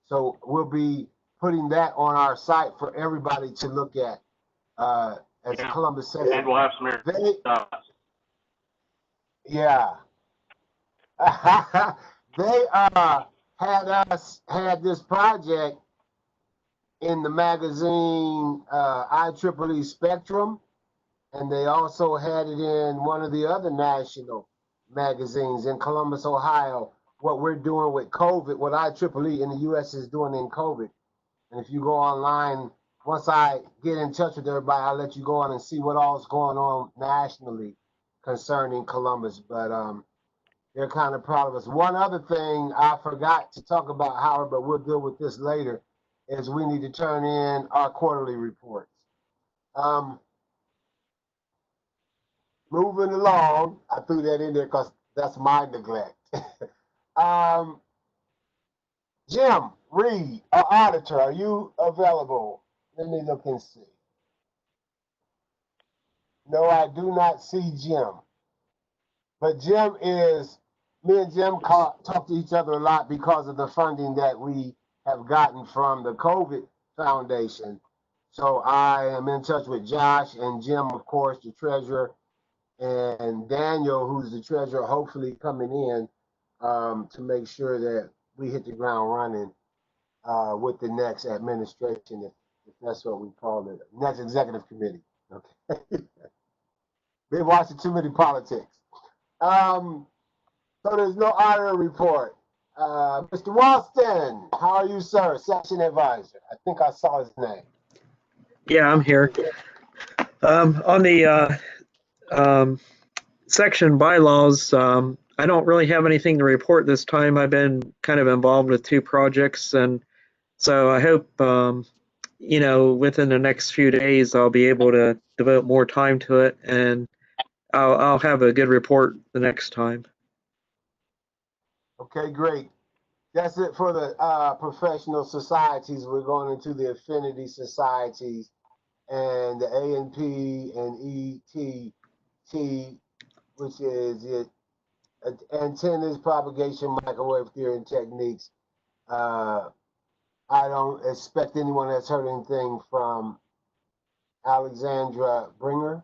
So we'll be putting that on our site for everybody to look at. As Columbus says, and we'll have some yeah. They had this project in the magazine IEEE Spectrum, And they also had it in one of the other national magazines in Columbus, Ohio, what we're doing with COVID, what IEEE in the US is doing in COVID. And if you go online, once I get in touch with everybody, I'll let you go on and see what all's going on nationally concerning Columbus. But they're kind of proud of us. One other thing I forgot to talk about, Howard, but we'll deal with this later, is we need to turn in our quarterly reports. Moving along, I threw that in there because that's my neglect. Jim Reed, our auditor, are you available? Let me look and see. No, I do not see Jim. But Jim is, me and Jim talk to each other a lot because of the funding that we have gotten from the COVID Foundation. So I am in touch with Josh and Jim, of course, the treasurer, and Daniel, who's the treasurer, hopefully coming in to make sure that we hit the ground running with the next administration, if that's what we call it, next executive committee. Okay. Been watching too many politics. So there's no auditor report. Mr. Walston, how are you, sir? Section advisor. I think I saw his name. Yeah, I'm here. On the section bylaws, I don't really have anything to report this time. I've been kind of involved with 2 projects, and so I hope, within the next few days, I'll be able to devote more time to it, and I'll have a good report the next time. Okay, great. That's it for the professional societies. We're going into the affinity societies and the A&P and ETT, which is it, antennas, propagation, microwave theory, and techniques. I don't expect anyone that's heard anything from Alexandra Bringer,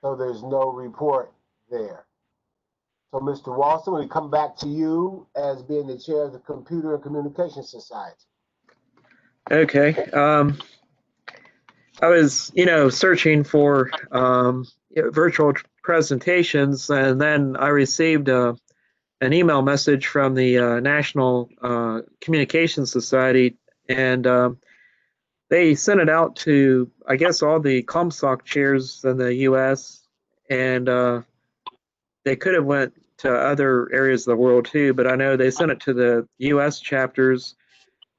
so there's no report there. So, Mr. Walston, we come back to you as being the chair of the Computer and Communication Society. Okay. I was, searching for virtual presentations, and then I received an email message from the National Communication Society, and they sent it out to, I guess, all the ComSoc chairs in the U.S., and they could have went to other areas of the world too, but I know they sent it to the U.S. chapters,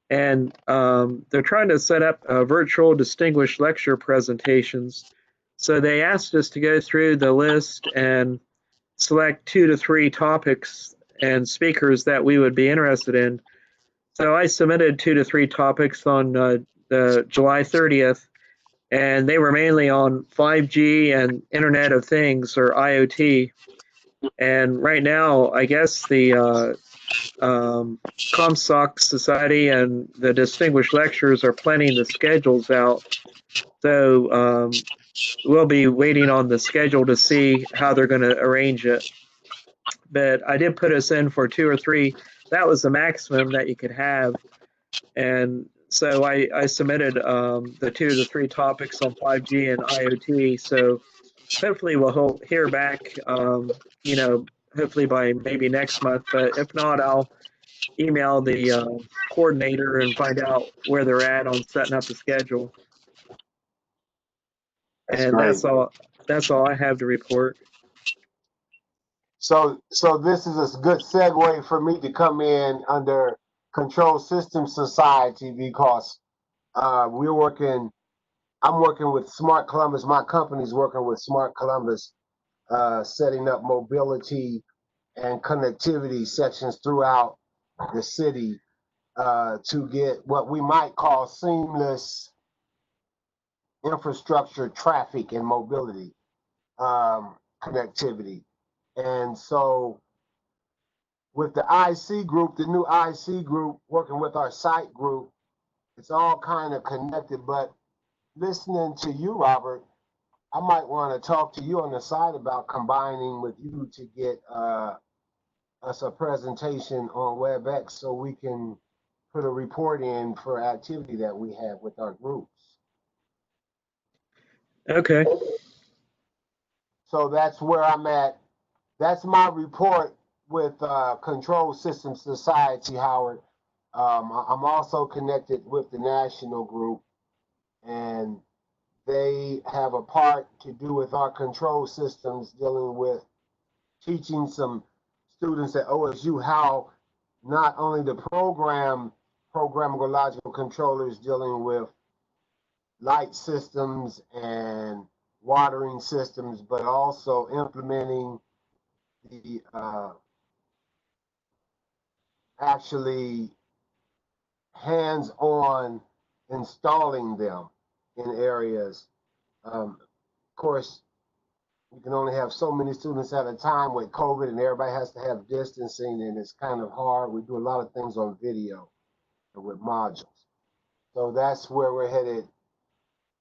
and they're trying to set up virtual distinguished lecture presentations. So they asked us to go through the list and select 2 to 3 topics and speakers that we would be interested in. So I submitted 2 to 3 topics on the July 30th, and they were mainly on 5G and Internet of Things, or IoT. And right now, I guess the ComSoc Society and the distinguished lecturers are planning the schedules out. So we'll be waiting on the schedule to see how they're going to arrange it. But I did put us in for 2 or 3. That was the maximum that you could have. And so I submitted the 2 to 3 topics on 5G and IoT. So hopefully we'll hear back, hopefully by maybe next month. But if not, I'll email the coordinator and find out where they're at on setting up the schedule. That's great. That's all I have to report. So this is a good segue for me to come in under Control Systems Society, because I'm working with Smart Columbus. My company's working with Smart Columbus, setting up mobility and connectivity sections throughout the city to get what we might call seamless infrastructure, traffic, and mobility connectivity. And so with the IC group, the new IC group, working with our site group, it's all kind of connected. But listening to you, Robert, I might want to talk to you on the side about combining with you to get us a presentation on WebEx so we can put a report in for activity that we have with our groups. Okay. So that's where I'm at. That's my report with Control Systems Society, Howard. I'm also connected with the national group, and they have a part to do with our control systems, dealing with teaching some students at OSU how not only the programmable logical controllers dealing with light systems and watering systems, but also implementing the actually hands-on installing them in areas. Of course, you can only have so many students at a time with COVID, and everybody has to have distancing, and it's kind of hard. We do a lot of things on video and with modules. So that's where we're headed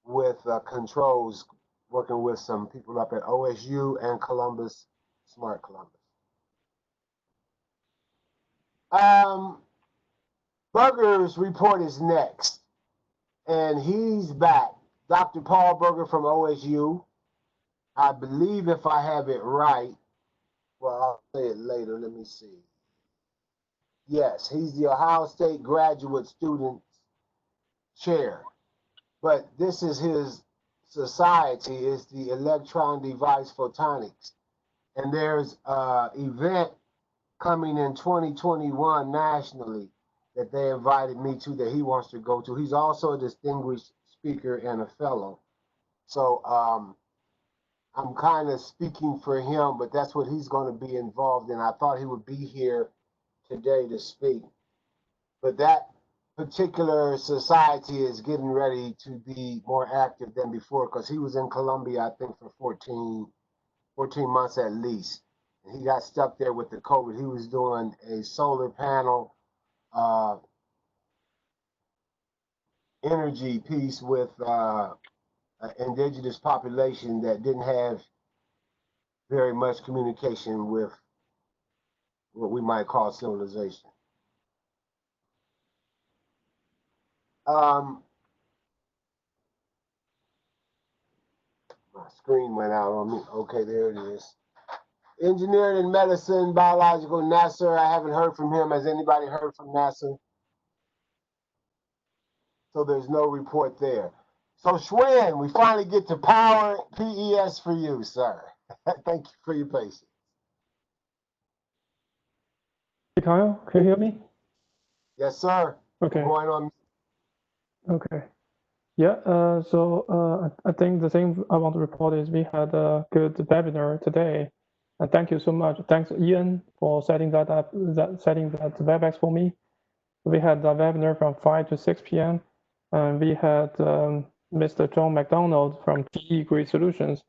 with controls, working with some people up at OSU and Columbus, Smart Columbus. Berger's report is next, and he's back. Dr. Paul Berger from OSU. I believe if I have it right, well, I'll say it later. Let me see. Yes, he's the Ohio State Graduate Student Chair. But this is his society, is the Electron Device Photonics. And there's an event coming in 2021 nationally that they invited me to, that he wants to go to. He's also a distinguished speaker and a fellow. So I'm kind of speaking for him, but that's what he's going to be involved in. I thought he would be here today to speak. But that particular society is getting ready to be more active than before, because he was in Colombia, I think, for 14 months at least. And he got stuck there with the COVID. He was doing a solar panel energy piece with an indigenous population that didn't have very much communication with what we might call civilization. My screen went out on me. Okay, there it is. Engineering and medicine, biological, NASA. I haven't heard from him. Has anybody heard from NASA? So there's no report there. So Schwen, we finally get to power PES for you, sir. Thank you for your patience. Hey, Kyle, can you hear me? Yes, sir. Okay. I'm going on. Okay. Yeah, I think the thing I want to report is we had a good webinar today. And thank you so much. Thanks, Ian, for setting that up, setting that WebEx for me. We had a webinar from 5 to 6 p.m. And we had Mr. John McDonald from GE Grid Solutions,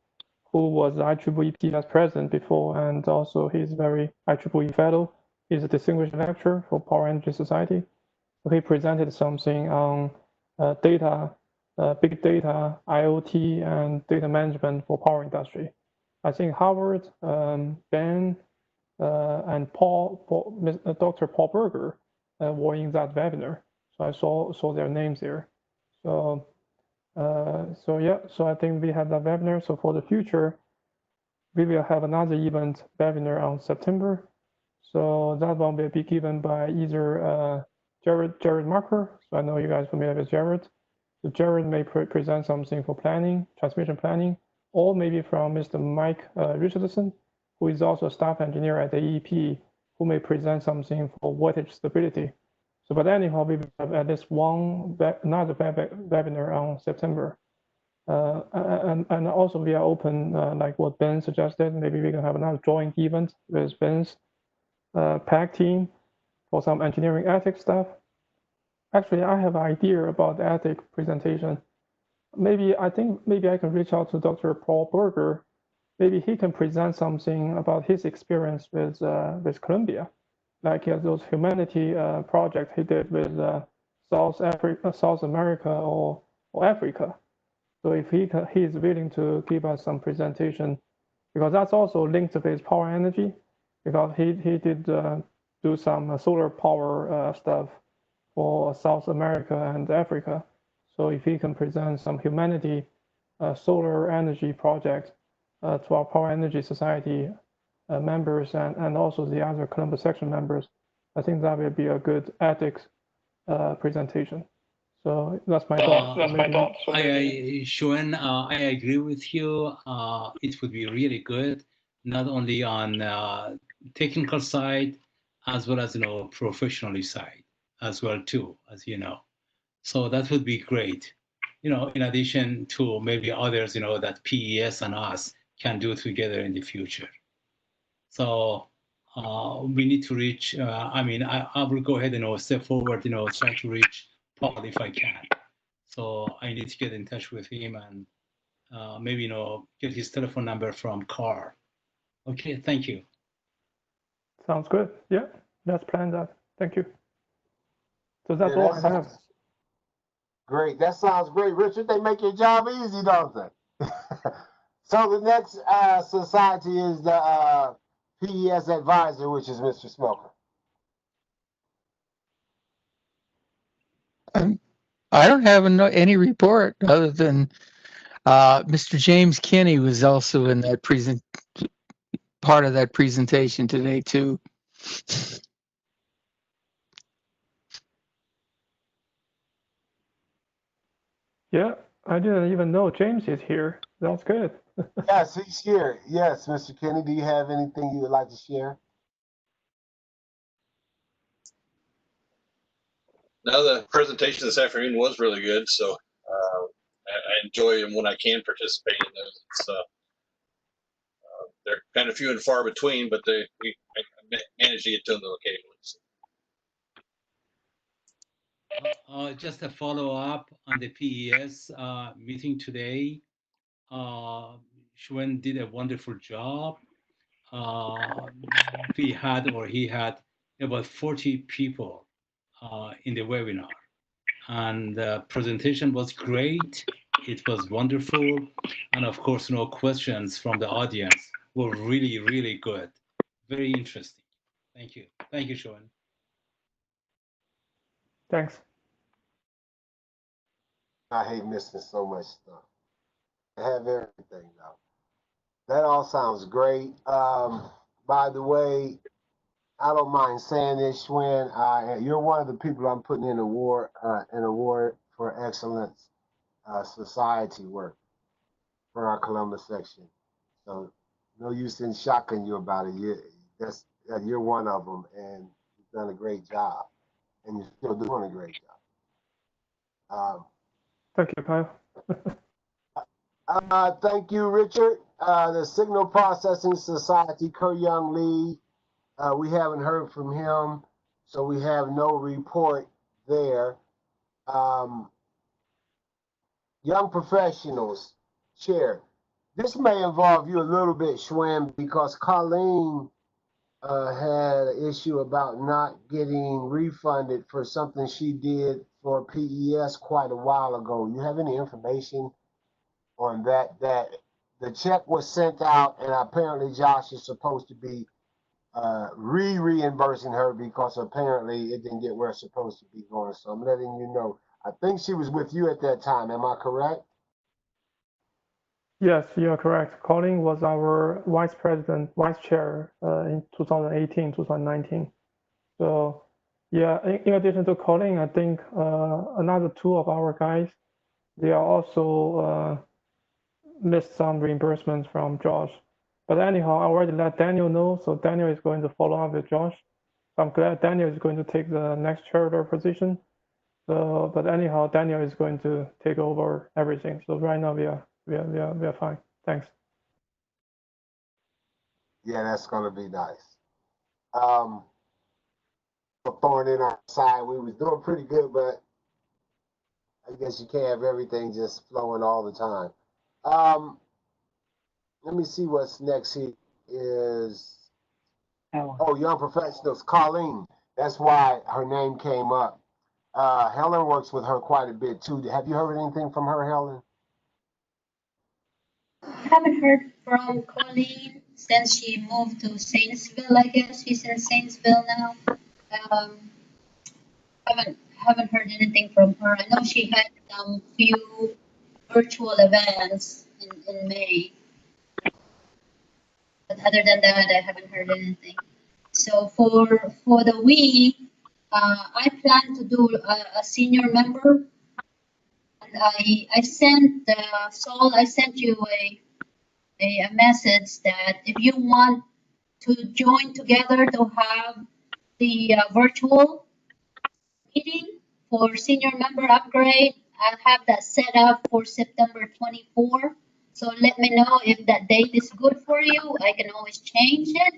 who was IEEE PS president before, and also he's very IEEE fellow. He's a distinguished lecturer for Power Energy Society. So he presented something on data, big data, IoT, and data management for power industry. I think Howard, Ben, and Dr. Paul Berger were in that webinar. So I saw their names there. So yeah, so I think we have that webinar. So for the future, we will have another event webinar on September. So that one will be given by either Jared Marker. So I know you guys are familiar with Jared. So Jared may present something for planning, transmission planning, or maybe from Mr. Mike Richardson, who is also a staff engineer at the AEP, who may present something for voltage stability. So, but anyhow, we will have at least another webinar on September. And also we are open, like what Ben suggested, maybe we can have another joint event with Ben's PAC team for some engineering ethics stuff. Actually, I have an idea about the ethic presentation. I think maybe I can reach out to Dr. Paul Berger. Maybe he can present something about his experience with Columbia, like those humanity projects he did with South America or Africa. So if he is willing to give us some presentation, because that's also linked with his power energy, because he did do some solar power stuff for South America and Africa. So if he can present some humanity solar energy project to our Power Energy Society members and also the other Columbus section members. I think that will be a good ethics presentation. So that's my thought. Shuen, I agree with you. It would be really good, not only on technical side, as well as professionally side as well too, as you know. So that would be great. In addition to maybe others, that PES and us can do together in the future. So we need to reach. I will go ahead and step forward. Try to reach Paul if I can. So I need to get in touch with him and maybe get his telephone number from Carl. Okay, thank you. Sounds good. Yeah, let's plan that. Thank you. So that's all I have. Great. That sounds great, Richard. They make your job easy, don't they? So the next society is the PES advisor, which is Mr. Smoker. I don't have any report other than Mr. James Kinney was also in that part of that presentation today too. Yeah, I didn't even know James is here. That's good. Yes, he's here. Yes, Mr. Kinney, do you have anything you would like to share? No, the presentation this afternoon was really good, so I enjoy them when I can participate in those. It's, they're kind of few and far between, but I manage to get to them occasionally. So. Just a follow-up on the PES meeting today. Shuen did a wonderful job. He had about 40 people in the webinar. And the presentation was great. It was wonderful. And of course, questions from the audience were really, really good. Very interesting. Thank you. Thank you, Shuen. Thanks. I hate missing so much stuff. I have everything though. That all sounds great. By the way, I don't mind saying this, Shuen. You're one of the people I'm putting in an award for excellence society work for our Columbus section. So no use in shocking you about it. You're one of them, and you've done a great job, and you're still doing a great job. Thank you, Kyle. Thank you, Richard. The Signal Processing Society, Kerr Young Lee. We haven't heard from him, so we have no report there. Young professionals, chair. This may involve you a little bit, Shuen, because Colleen had an issue about not getting refunded for something she did for PES quite a while ago. You have any information on that? That the check was sent out, and apparently Josh is supposed to be reimbursing her because apparently it didn't get where it's supposed to be going. So I'm letting you know. I think she was with you at that time. Am I correct? Yes, you are correct. Colleen was our vice chair in 2018, 2019. So yeah, in addition to Colleen, I think another two of our guys, they are also missed some reimbursements from Josh. But anyhow, I already let Daniel know, so Daniel is going to follow up with Josh. So I'm glad Daniel is going to take the next chair position. So, but anyhow, Daniel is going to take over everything. So right now we are fine. Thanks. Yeah, that's gonna be nice. For throwing in our side, we was doing pretty good, but I guess you can't have everything just flowing all the time. Let me see what's next here is, Young Professionals, Colleen. That's why her name came up. Helen works with her quite a bit too. Have you heard anything from her, Helen? I haven't heard from Colleen since she moved to Saintsville. I guess she's in Saintsville now. Haven't heard anything from her. I know she had few virtual events in May. But other than that, I haven't heard anything. So for the we, I plan to do a senior member. And I sent Saul. I sent you a message that if you want to join together to have the virtual meeting for senior member upgrade, I'll have that set up for September 24. So let me know if that date is good for you. I can always change it.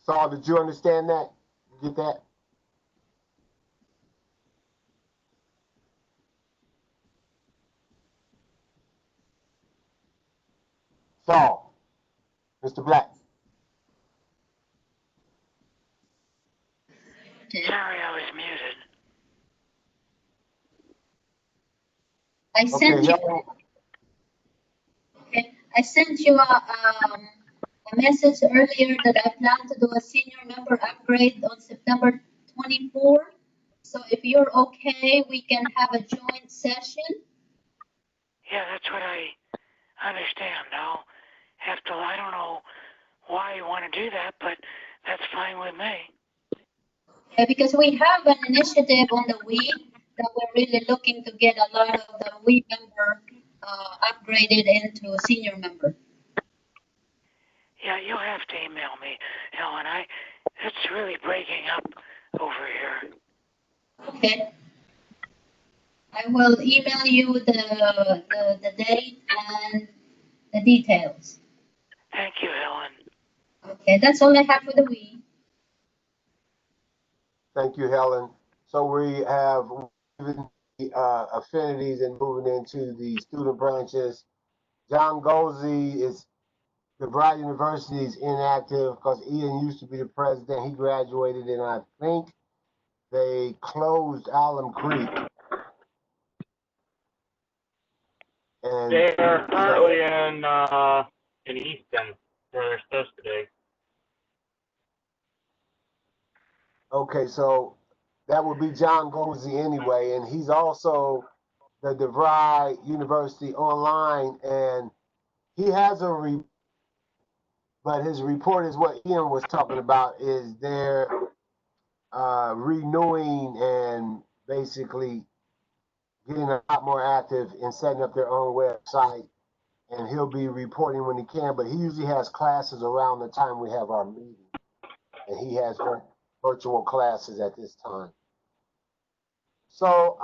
Saul, did you understand that? You get that? Saul, Mr. Black. Okay. Sorry, I was muted. I sent you. Helen, Okay, I sent you a message earlier that I plan to do a senior member upgrade on September 24. So if you're okay, we can have a joint session. Yeah, that's what I understand. I'll have to, I don't know why you want to do that, but that's fine with me. Yeah, because we have an initiative on the Wii that we're really looking to get a lot of the Wii member upgraded into a senior member. Yeah, you'll have to email me, Helen. It's really breaking up over here. Okay. I will email you the date and the details. Thank you, Helen. Okay, that's all I have for the Wii. thank you, Helen. So we have even affinities and moving into the student branches. John Golsey is DeVry University is inactive because Ian used to be the president. He graduated, and I think they closed Alum Creek. And They are currently in Easton, where they're supposed to be. okay, so that would be John Golsey anyway, and he's also the DeVry University online, and he has but his report is what Ian was talking about, is they're renewing and basically getting a lot more active and setting up their own website, and he'll be reporting when he can, but he usually has classes around the time we have our meeting, and he has virtual classes at this time. So,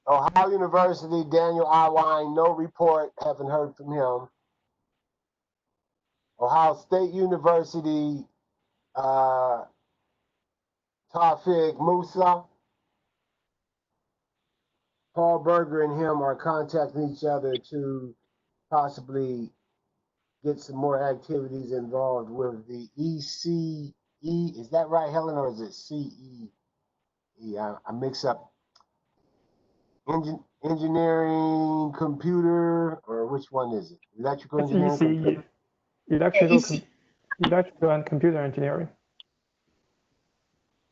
Ohio University, Daniel Iwine, no report, haven't heard from him. Ohio State University, Tawfiq Musa, Paul Berger and him are contacting each other to possibly get some more activities involved with the ECE. Is that right, Helen, or is it CE? I mix up engineering, computer, or which one is it? Electrical It's engineering? ECE, electrical and computer engineering.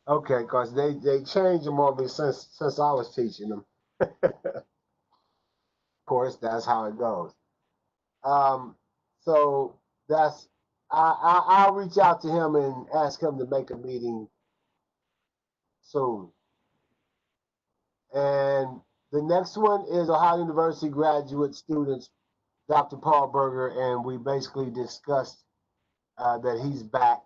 Okay, because they changed them on me since I was teaching them. Of course, that's how it goes. So that's I'll reach out to him and ask him to make a meeting soon. And the next one is Ohio University graduate students, Dr. Paul Berger, and we basically discussed that he's back,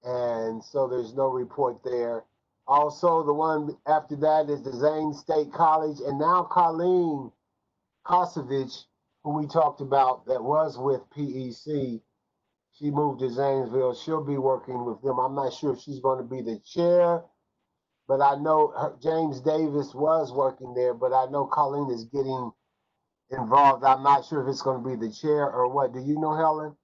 and so there's no report there. Also, the one after that is the Zane State College, and now Colleen Kosovich, who we talked about, that was with PEC, she moved to Zanesville. She'll be working with them. I'm not sure if she's going to be the chair, but I know James Davis was working there, but I know Colleen is getting involved. I'm not sure if it's going to be the chair or what. Do you know, Helen?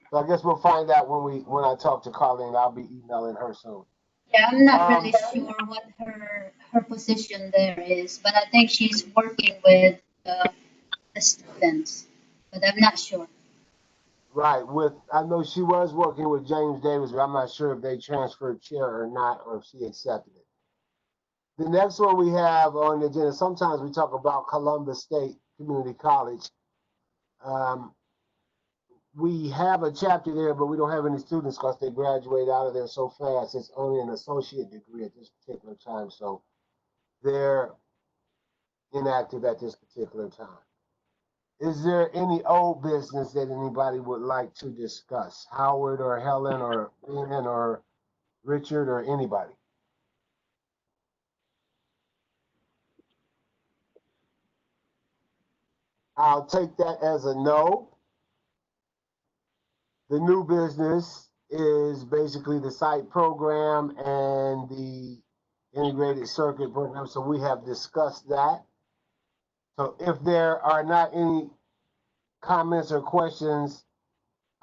So I guess we'll find out when I talk to Colleen. I'll be emailing her soon. Yeah, I'm not really sure what her position there is, but I think she's working with the students, but I'm not sure. Right, I know she was working with James Davis, but I'm not sure if they transferred chair or not, or if she accepted it. The next one we have on the agenda, sometimes we talk about Columbus State Community College. We have a chapter there, but we don't have any students because they graduate out of there so fast. It's only an associate degree at this particular time, so they're inactive at this particular time. Is there any old business that anybody would like to discuss? Howard or Helen or Ben or Richard or anybody? I'll take that as a no. The new business is basically the site program and the integrated circuit program. So we have discussed that. So if there are not any comments or questions,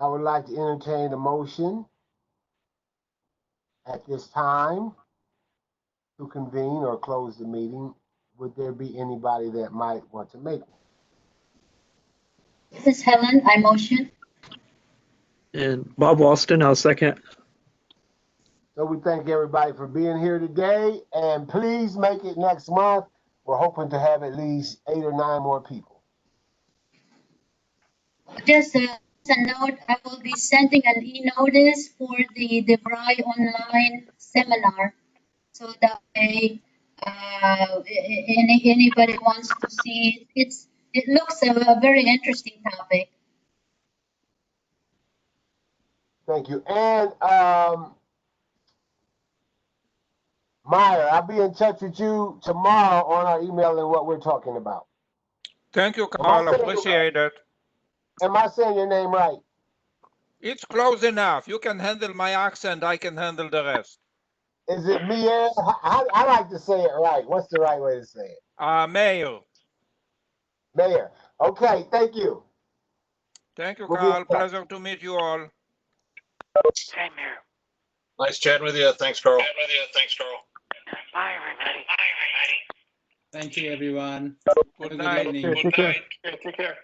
I would like to entertain a motion at this time to convene or close the meeting. Would there be anybody that might want to make one? This is Helen, I motion. And Bob Walston, I'll second. So we thank everybody for being here today, and please make it next month. We're hoping to have at least 8 or 9 more people. Just a note, I will be sending an e-notice for the DeVry online seminar. So that way, anybody wants to see, it looks a very interesting topic. Thank you. And Meyer, I'll be in touch with you tomorrow on our email and what we're talking about. Thank you, Carl. Appreciate it. Am I saying your name right? It's close enough. You can handle my accent. I can handle the rest. Is it Meyer? I like to say it right. What's the right way to say it? Mayor. Mayor. Okay, thank you. Thank you, We'll Carl. Pleasure to meet you all. Same here. Nice chatting with you. Thanks, Carl. Bye, everybody. Thank you, everyone. Good Have a night. good evening. Take care. Take care.